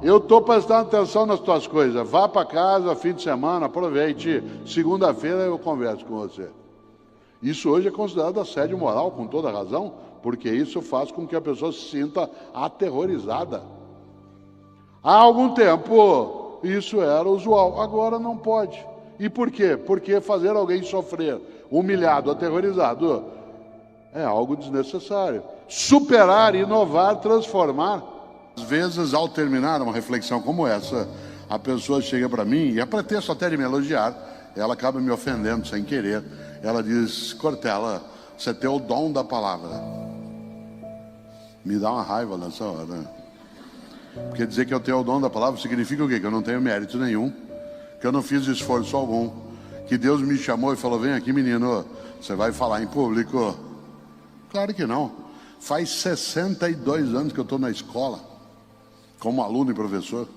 Eu estou prestando atenção nas tuas coisas. Vá para casa, fim de semana, aproveite. Segunda-feira eu converso com você. Isso hoje é considerado assédio moral, com toda razão, porque isso faz com que a pessoa se sinta aterrorizada. Há algum tempo, isso era usual. Agora não pode. E por quê? Porque fazer alguém sofrer, humilhado, aterrorizado, é algo desnecessário. Superar, inovar, transformar. Às vezes, ao terminar uma reflexão como essa, a pessoa chega para mim, e a pretexto até de me elogiar, ela acaba me ofendendo sem querer. Ela diz, Cortella, você tem o dom da palavra. Me dá uma raiva nessa hora. Porque dizer que eu tenho o dom da palavra significa o quê? Que eu não tenho mérito nenhum, que eu não fiz esforço algum, que Deus me chamou e falou, vem aqui menino, você vai falar em público. Claro que não. Faz 62 anos que eu estou na escola, como aluno e professor.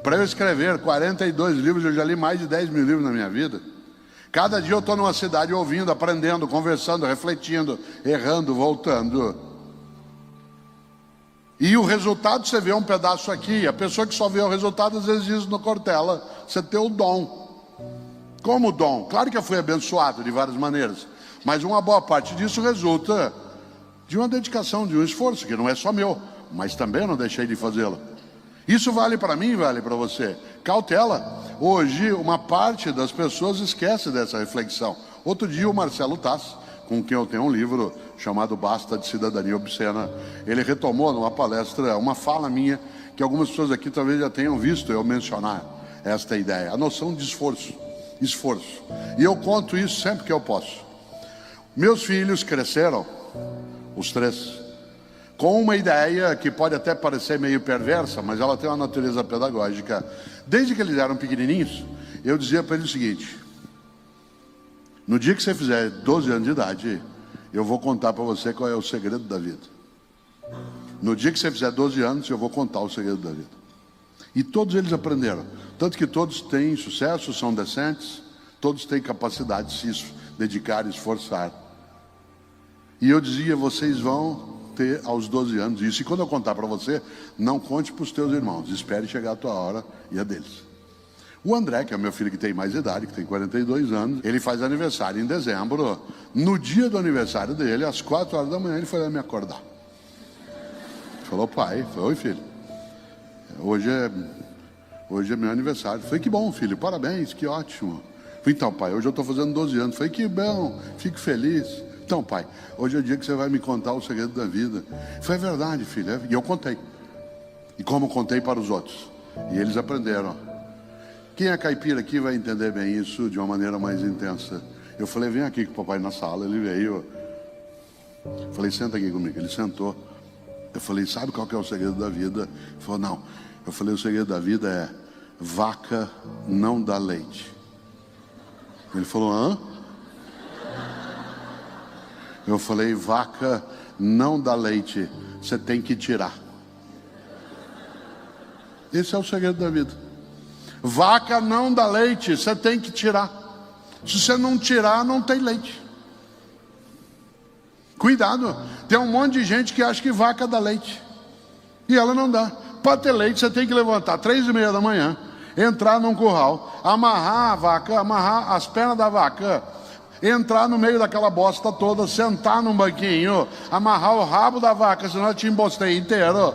Para eu escrever 42 livros, eu já li mais de 10 mil livros na minha vida. Cada dia eu estou numa cidade ouvindo, aprendendo, conversando, refletindo, errando, voltando. E o resultado, você vê um pedaço aqui. A pessoa que só vê o resultado, às vezes diz no Cortella, você tem o dom. Como dom? Claro que eu fui abençoado de várias maneiras, mas uma boa parte disso resulta de uma dedicação, de um esforço, que não é só meu, mas também não deixei de fazê-lo. Isso vale para mim, vale para você. Cautela. Hoje, uma parte das pessoas esquece dessa reflexão. Outro dia, o Marcelo Tass, com quem eu tenho um livro chamado Basta de Cidadania Obscena, ele retomou numa palestra uma fala minha, que algumas pessoas aqui talvez já tenham visto eu mencionar esta ideia, a noção de esforço. E eu conto isso sempre que eu posso. Meus filhos cresceram, os 3, com uma ideia que pode até parecer meio perversa, mas ela tem uma natureza pedagógica. Desde que eles eram pequenininhos, eu dizia para eles o seguinte: no dia que você fizer 12 anos de idade, eu vou contar para você qual é o segredo da vida. No dia que você fizer 12 anos, eu vou contar o segredo da vida. E todos eles aprenderam. Tanto que todos têm sucesso, são decentes, Todos têm capacidade de se dedicar e esforçar. E eu dizia, vocês vão ter aos 12 anos isso. E quando eu contar para você, não conte para os teus irmãos. Espere chegar a tua hora e a deles. O André, que é o meu filho que tem mais idade, que tem 42 anos, ele faz aniversário em dezembro. No dia do aniversário dele, às 4 horas da manhã, ele foi lá me acordar. Falou, pai, oi filho, hoje é meu aniversário. Falei, que bom filho, parabéns, que ótimo. Falei, então pai, hoje eu estou fazendo 12 anos. Falei, que bom, fico feliz. Então pai, hoje é o dia que você vai me contar o segredo da vida. Foi verdade filho, e eu contei. E como contei para os outros. E eles aprenderam. Quem é caipira aqui vai entender bem isso de uma maneira mais intensa. Eu falei, vem aqui com o papai na sala. Ele veio. Falei, senta aqui comigo. Ele sentou. Eu falei, sabe qual que é o segredo da vida? Ele falou, não. Eu falei, o segredo da vida é vaca não dá leite. Ele falou, hã? Eu falei, vaca não dá leite. Você tem que tirar. Esse é o segredo da vida. Vaca não dá leite, você tem que tirar. Se você não tirar, não tem leite. Cuidado, tem um monte de gente que acha que vaca dá leite. E ela não dá. Para ter leite, você tem que levantar 3:30 da manhã, entrar num curral, amarrar a vaca, amarrar as pernas da vaca, entrar no meio daquela bosta toda, sentar num banquinho, amarrar o rabo da vaca, senão ela te embosteia inteiro,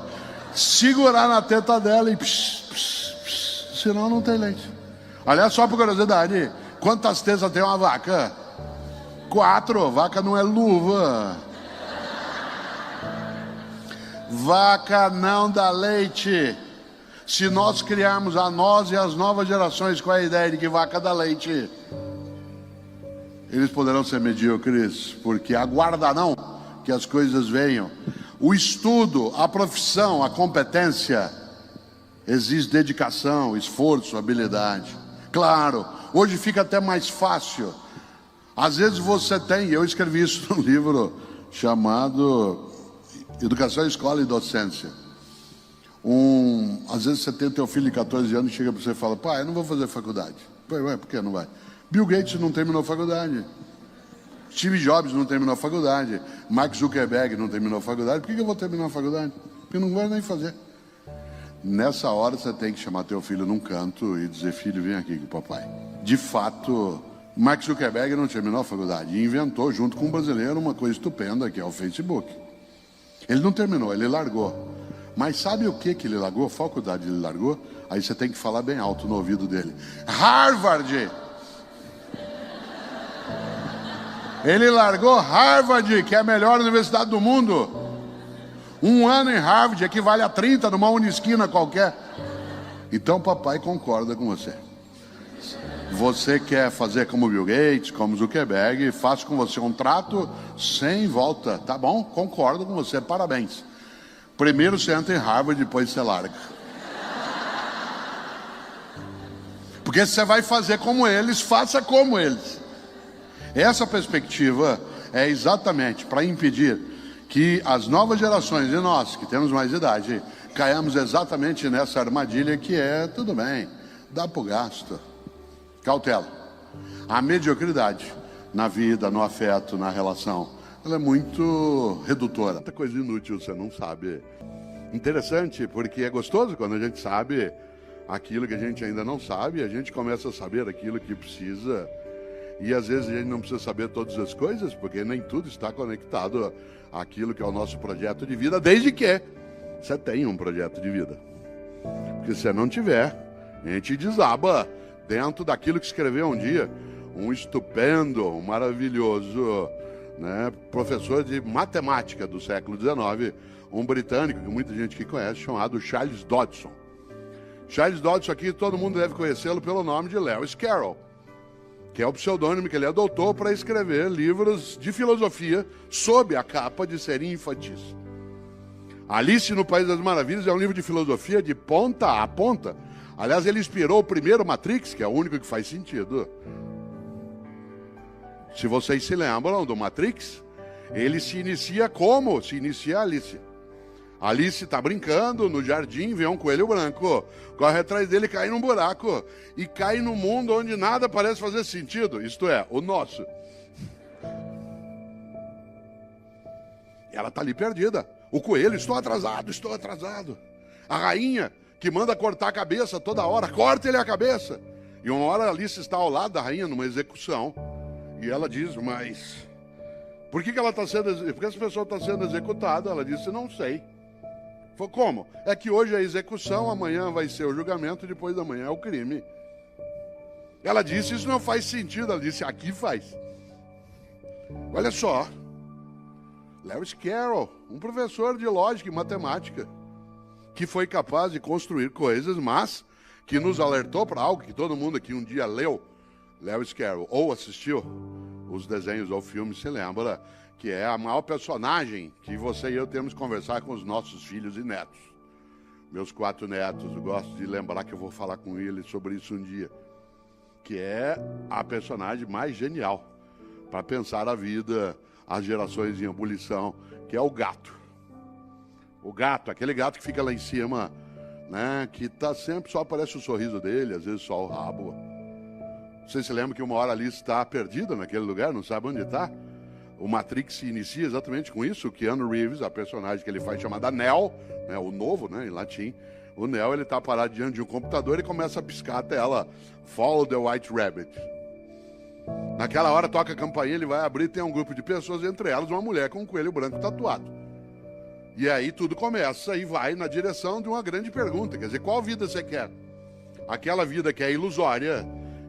segurar na teta dela e senão não tem leite. Aliás, só por curiosidade, quantas tetas tem uma vaca? 4, vaca não é luva. Vaca não dá leite. Se nós criarmos a nós e as novas gerações com a ideia de que vaca dá leite, eles poderão ser medíocres, porque aguardarão que as coisas venham. O estudo, a profissão, a competência exige dedicação, esforço, habilidade. Claro, hoje fica até mais fácil. Às vezes você tem, eu escrevi isso num livro chamado Educação, Escola e Docência. Às vezes você tem teu filho de 14 anos e chega para você e fala, pai, eu não vou fazer faculdade. Pai, ué, por que não vai? Bill Gates não terminou faculdade. Steve Jobs não terminou faculdade. Mark Zuckerberg não terminou faculdade. Por que eu vou terminar a faculdade? Porque eu não vou nem fazer. Nessa hora você tem que chamar teu filho num canto e dizer, filho, vem aqui com o papai. De fato, Mark Zuckerberg não terminou a faculdade e inventou, junto com um brasileiro, uma coisa estupenda que é o Facebook. Ele não terminou, ele largou. Mas sabe o que ele largou? A faculdade ele largou? Aí você tem que falar bem alto no ouvido dele. Harvard! Ele largou Harvard, que é a melhor universidade do mundo. 1 ano em Harvard equivale a 30 numa unisquina qualquer. Então papai concorda com você. Você quer fazer como Bill Gates, como Zuckerberg, faço com você um trato sem volta, tá bom? Concordo com você, parabéns. Primeiro você entra em Harvard, depois você larga. Porque você vai fazer como eles, faça como eles. Essa perspectiva é exatamente para impedir que as novas gerações e nós, que temos mais idade, caiamos exatamente nessa armadilha que é, tudo bem, dá para o gasto. Cautela. A mediocridade na vida, no afeto, na relação, ela é muito redutora. Muita coisa inútil você não sabe. Interessante, porque é gostoso quando a gente sabe aquilo que a gente ainda não sabe, a gente começa a saber aquilo que precisa. E às vezes a gente não precisa saber todas as coisas, porque nem tudo está conectado àquilo que é o nosso projeto de vida, desde que você tenha um projeto de vida. Porque se não tiver, a gente desaba dentro daquilo que escreveu um dia um estupendo, um maravilhoso, professor de matemática do século XIX, um britânico que muita gente aqui conhece, chamado Charles Dodson. Charles Dodson aqui, todo mundo deve conhecê-lo pelo nome de Lewis Carroll, que é o pseudônimo que ele adotou para escrever livros de filosofia sob a capa de serem infantis. Alice no País das Maravilhas é um livro de filosofia de ponta a ponta. Aliás, ele inspirou o primeiro Matrix, que é o único que faz sentido. Se vocês se lembram do Matrix, ele se inicia como se inicia Alice. Alice está brincando no jardim, vê um coelho branco, corre atrás dele e cai num buraco. E cai num mundo onde nada parece fazer sentido, isto é, o nosso. Ela está ali perdida. O coelho, estou atrasado, estou atrasado. A rainha, que manda cortar a cabeça toda hora, corta-lhe a cabeça. E uma hora a Alice está ao lado da rainha numa execução. E ela diz, mas por que ela está sendo, por que essa pessoa está sendo executada? Ela disse, não sei. Falei, como? É que hoje é a execução, amanhã vai ser o julgamento, depois da manhã é o crime. Ela disse, isso não faz sentido. Ela disse, aqui faz. Olha só. Lewis Carroll, um professor de lógica e matemática, que foi capaz de construir coisas, mas que nos alertou para algo que todo mundo aqui um dia leu, Lewis Carroll, ou assistiu os desenhos ou filmes, se lembra, que é a maior personagem que você e eu temos que conversar com os nossos filhos e netos. Meus 4 netos, eu gosto de lembrar que eu vou falar com eles sobre isso um dia, que é a personagem mais genial para pensar a vida, as gerações em ebulição, que é o gato. O gato, aquele gato que fica lá em cima, né, que tá sempre, só aparece o sorriso dele, às vezes só o rabo. Você se lembra que uma hora ali está perdida naquele lugar, não sabe onde está? O Matrix se inicia exatamente com isso. O Keanu Reeves, a personagem que ele faz chamada Neo, né, o novo, né, em latim, o Neo, ele está parado diante de um computador e começa a piscar a tela, Follow the White Rabbit. Naquela hora toca a campainha, ele vai abrir, tem um grupo de pessoas, entre elas uma mulher com um coelho branco tatuado. E aí tudo começa e vai na direção de uma grande pergunta, quer dizer, qual vida você quer? Aquela vida que é ilusória,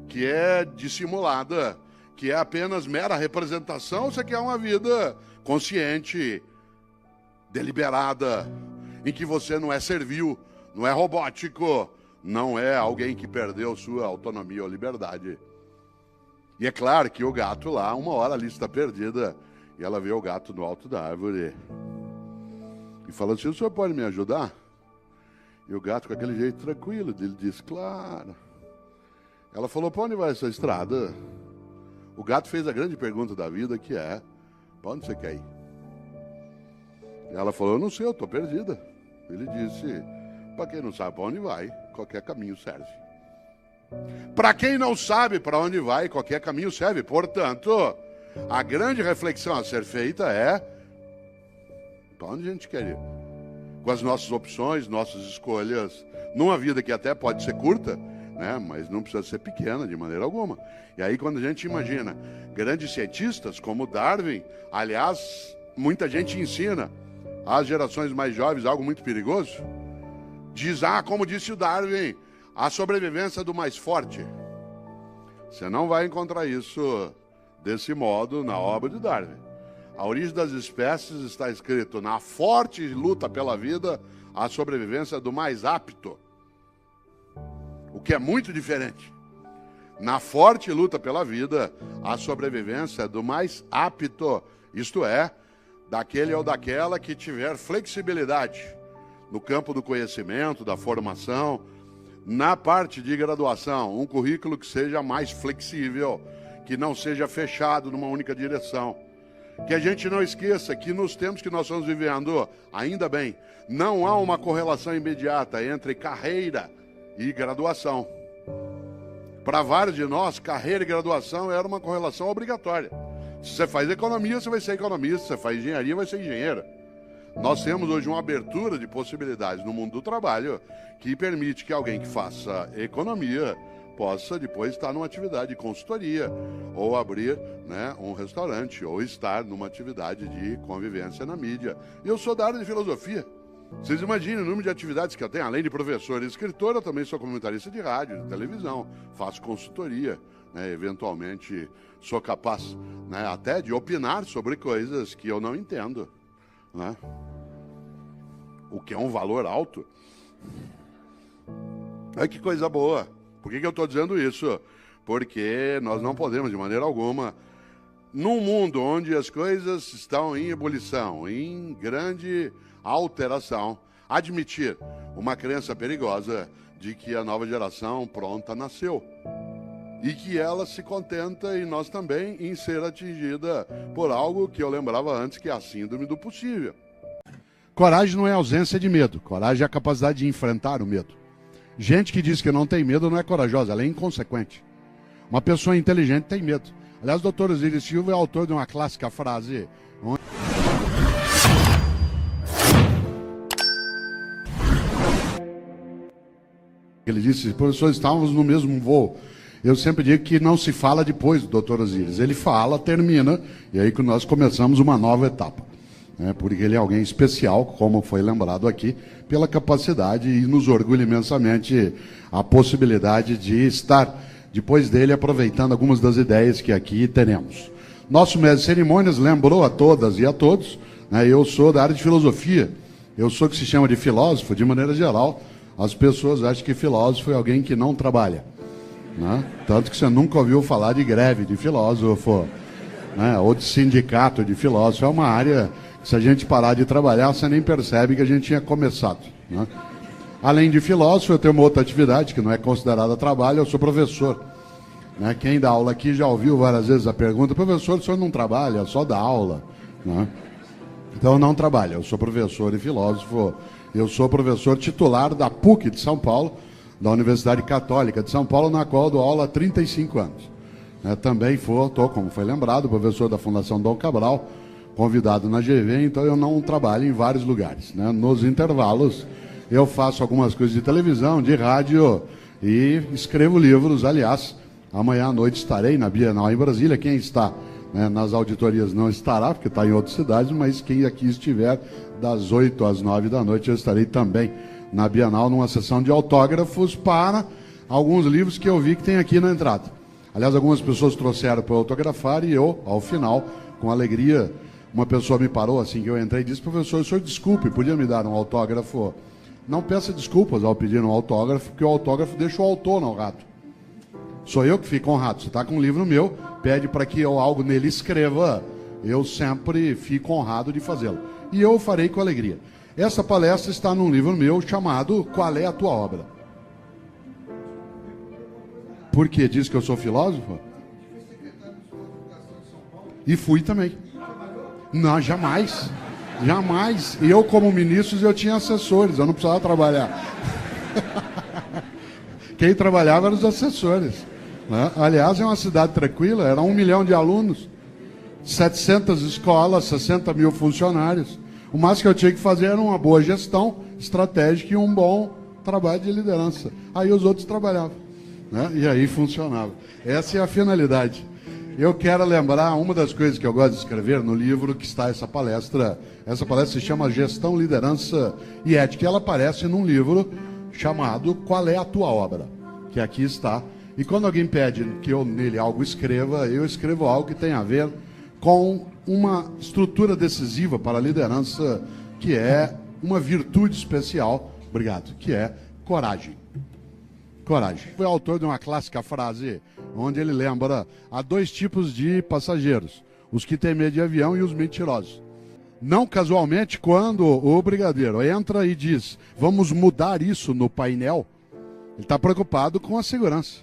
que é dissimulada, que é apenas mera representação, ou você quer uma vida consciente, deliberada, em que você não é servil, não é robótico, não é alguém que perdeu sua autonomia ou liberdade. E é claro que o gato lá, uma hora ali está perdida, e ela vê o gato no alto da árvore e fala assim, o senhor pode me ajudar? E o gato, com aquele jeito tranquilo, ele diz, claro. Ela falou, para onde vai essa estrada? O gato fez a grande pergunta da vida, que é, para onde você quer ir? E ela falou, eu não sei, eu estou perdida. Ele disse, para quem não sabe para onde vai, qualquer caminho serve. Para quem não sabe para onde vai, qualquer caminho serve. Portanto, a grande reflexão a ser feita é para onde a gente quer ir? Com as nossas opções, nossas escolhas, numa vida que até pode ser curta, né, mas não precisa ser pequena de maneira alguma. E aí quando a gente imagina grandes cientistas como Darwin, aliás, muita gente ensina às gerações mais jovens algo muito perigoso, diz, como disse o Darwin, a sobrevivência do mais forte. Você não vai encontrar isso desse modo na obra de Darwin. A origem das espécies está escrito na forte luta pela vida, a sobrevivência do mais apto. O que é muito diferente. Na forte luta pela vida, a sobrevivência do mais apto, isto é, daquele ou daquela que tiver flexibilidade no campo do conhecimento, da formação, na parte de graduação, um currículo que seja mais flexível, que não seja fechado numa única direção. Que a gente não esqueça que nos tempos que nós estamos vivendo, ainda bem, não há uma correlação imediata entre carreira e graduação. Para vários de nós, carreira e graduação era uma correlação obrigatória. Se você faz economia, você vai ser economista. Se você faz engenharia, vai ser engenheiro. Nós temos hoje uma abertura de possibilidades no mundo do trabalho que permite que alguém que faça economia possa depois estar numa atividade de consultoria ou abrir, né, um restaurante ou estar numa atividade de convivência na mídia. E eu sou da área de filosofia. Vocês imaginem o número de atividades que eu tenho. Além de professor e escritor, eu também sou comentarista de rádio, de televisão, faço consultoria, né, eventualmente sou capaz, né, até de opinar sobre coisas que eu não entendo, né? O que é um valor alto. Ai, que coisa boa. Por que eu estou dizendo isso? Porque nós não podemos, de maneira alguma, num mundo onde as coisas estão em ebulição, em grande alteração, admitir uma crença perigosa de que a nova geração pronta nasceu. E que ela se contenta, e nós também, em ser atingida por algo que eu lembrava antes, que é a síndrome do possível. Coragem não é ausência de medo. Coragem é a capacidade de enfrentar o medo. Gente que diz que não tem medo não é corajosa, ela é inconsequente. Uma pessoa inteligente tem medo. Aliás, o doutor Osíris Silva é autor de uma clássica frase. Ele disse: professor, estávamos no mesmo voo. Eu sempre digo que não se fala depois do doutor Osíris. Ele fala, termina, e aí que nós começamos uma nova etapa. Porque ele é alguém especial, como foi lembrado aqui, pela capacidade, e nos orgulha imensamente a possibilidade de estar, depois dele, aproveitando algumas das ideias que aqui teremos. Nosso mestre de cerimônias lembrou a todas e a todos, eu sou da área de filosofia, eu sou o que se chama de filósofo, de maneira geral. As pessoas acham que filósofo é alguém que não trabalha. Tanto que você nunca ouviu falar de greve de filósofo, ou de sindicato de filósofo. É uma área que, se a gente parar de trabalhar, você nem percebe que a gente tinha começado. Além de filósofo, eu tenho uma outra atividade que não é considerada trabalho, eu sou professor. Quem dá aula aqui já ouviu várias vezes a pergunta: professor, o senhor não trabalha, só dá aula? Então eu não trabalho, eu sou professor e filósofo. Eu sou professor titular da PUC de São Paulo, da Universidade Católica de São Paulo, na qual dou aula há 35 anos. Também estou, como foi lembrado, professor da Fundação Dom Cabral, convidado na GV, então eu não trabalho em vários lugares. Nos intervalos, eu faço algumas coisas de televisão, de rádio e escrevo livros. Aliás, amanhã à noite estarei na Bienal em Brasília. Quem está nas auditorias não estará, porque está em outras cidades, mas quem aqui estiver, das 8 às 9 da noite, eu estarei também na Bienal, numa sessão de autógrafos para alguns livros que eu vi que tem aqui na entrada. Aliás, algumas pessoas trouxeram para autografar e eu, ao final, com alegria, uma pessoa me parou assim que eu entrei e disse: professor, o senhor desculpe, podia me dar um autógrafo? Não peça desculpas ao pedir um autógrafo, porque o autógrafo deixa o autor honrado. Sou eu que fico honrado. Você está com um livro meu, pede para que eu algo nele escreva, eu sempre fico honrado de fazê-lo. E eu farei com alegria. Essa palestra está num livro meu chamado Qual é a Tua Obra? Por quê? Diz que eu sou filósofo? E fui também. Não, jamais. Jamais. E eu, como ministro, eu tinha assessores, eu não precisava trabalhar. Quem trabalhava eram os assessores. Aliás, é uma cidade tranquila, era 1 milhão de alunos, 700 escolas, 60 mil funcionários. O máximo que eu tinha que fazer era uma boa gestão estratégica e um bom trabalho de liderança. Aí os outros trabalhavam. E aí funcionava. Essa é a finalidade. Eu quero lembrar uma das coisas que eu gosto de escrever no livro que está essa palestra. Essa palestra se chama Gestão, Liderança e Ética. Ela aparece num livro chamado Qual é a Tua Obra? Que aqui está. E quando alguém pede que eu nele algo escreva, eu escrevo algo que tem a ver com uma estrutura decisiva para a liderança, que é uma virtude especial, obrigado, que é coragem. Coragem. Foi autor de uma clássica frase, onde ele lembra: há 2 tipos de passageiros, os que têm medo de avião e os mentirosos. Não casualmente, quando o brigadeiro entra e diz: vamos mudar isso no painel, ele está preocupado com a segurança,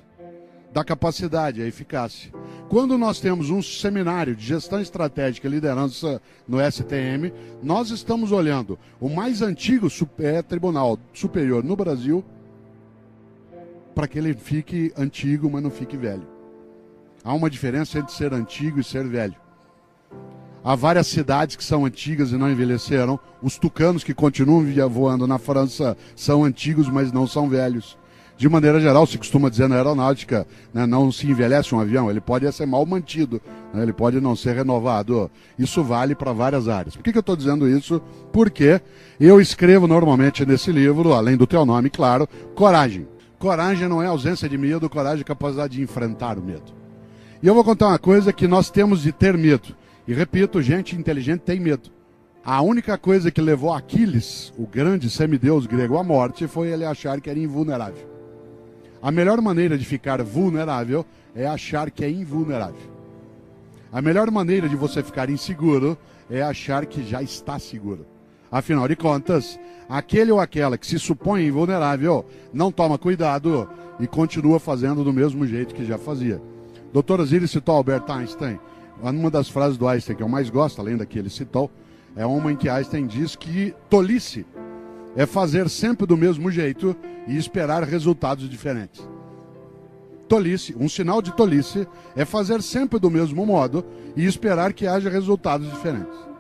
da capacidade, a eficácia. Quando nós temos um seminário de gestão estratégica e liderança no STM, nós estamos olhando o mais antigo Tribunal Superior no Brasil, para que ele fique antigo, mas não fique velho. Há uma diferença entre ser antigo e ser velho. Há várias cidades que são antigas e não envelheceram. Os tucanos que continuam voando na França são antigos, mas não são velhos. De maneira geral, se costuma dizer na aeronáutica, não se envelhece um avião, ele pode ser mal mantido, ele pode não ser renovado. Isso vale para várias áreas. Por que eu estou dizendo isso? Porque eu escrevo normalmente nesse livro, além do teu nome, claro, coragem. Coragem não é ausência de medo, coragem é capacidade de enfrentar o medo. E eu vou contar uma coisa que nós temos de ter medo. E repito, gente inteligente tem medo. A única coisa que levou Aquiles, o grande semideus grego, à morte, foi ele achar que era invulnerável. A melhor maneira de ficar vulnerável é achar que é invulnerável. A melhor maneira de você ficar inseguro é achar que já está seguro. Afinal de contas, aquele ou aquela que se supõe invulnerável não toma cuidado e continua fazendo do mesmo jeito que já fazia. Dr. Osíris citou Albert Einstein. Uma das frases do Einstein que eu mais gosto, além da que ele citou, é uma em que Einstein diz que tolice é fazer sempre do mesmo jeito e esperar resultados diferentes. Tolice, um sinal de tolice, é fazer sempre do mesmo modo e esperar que haja resultados diferentes.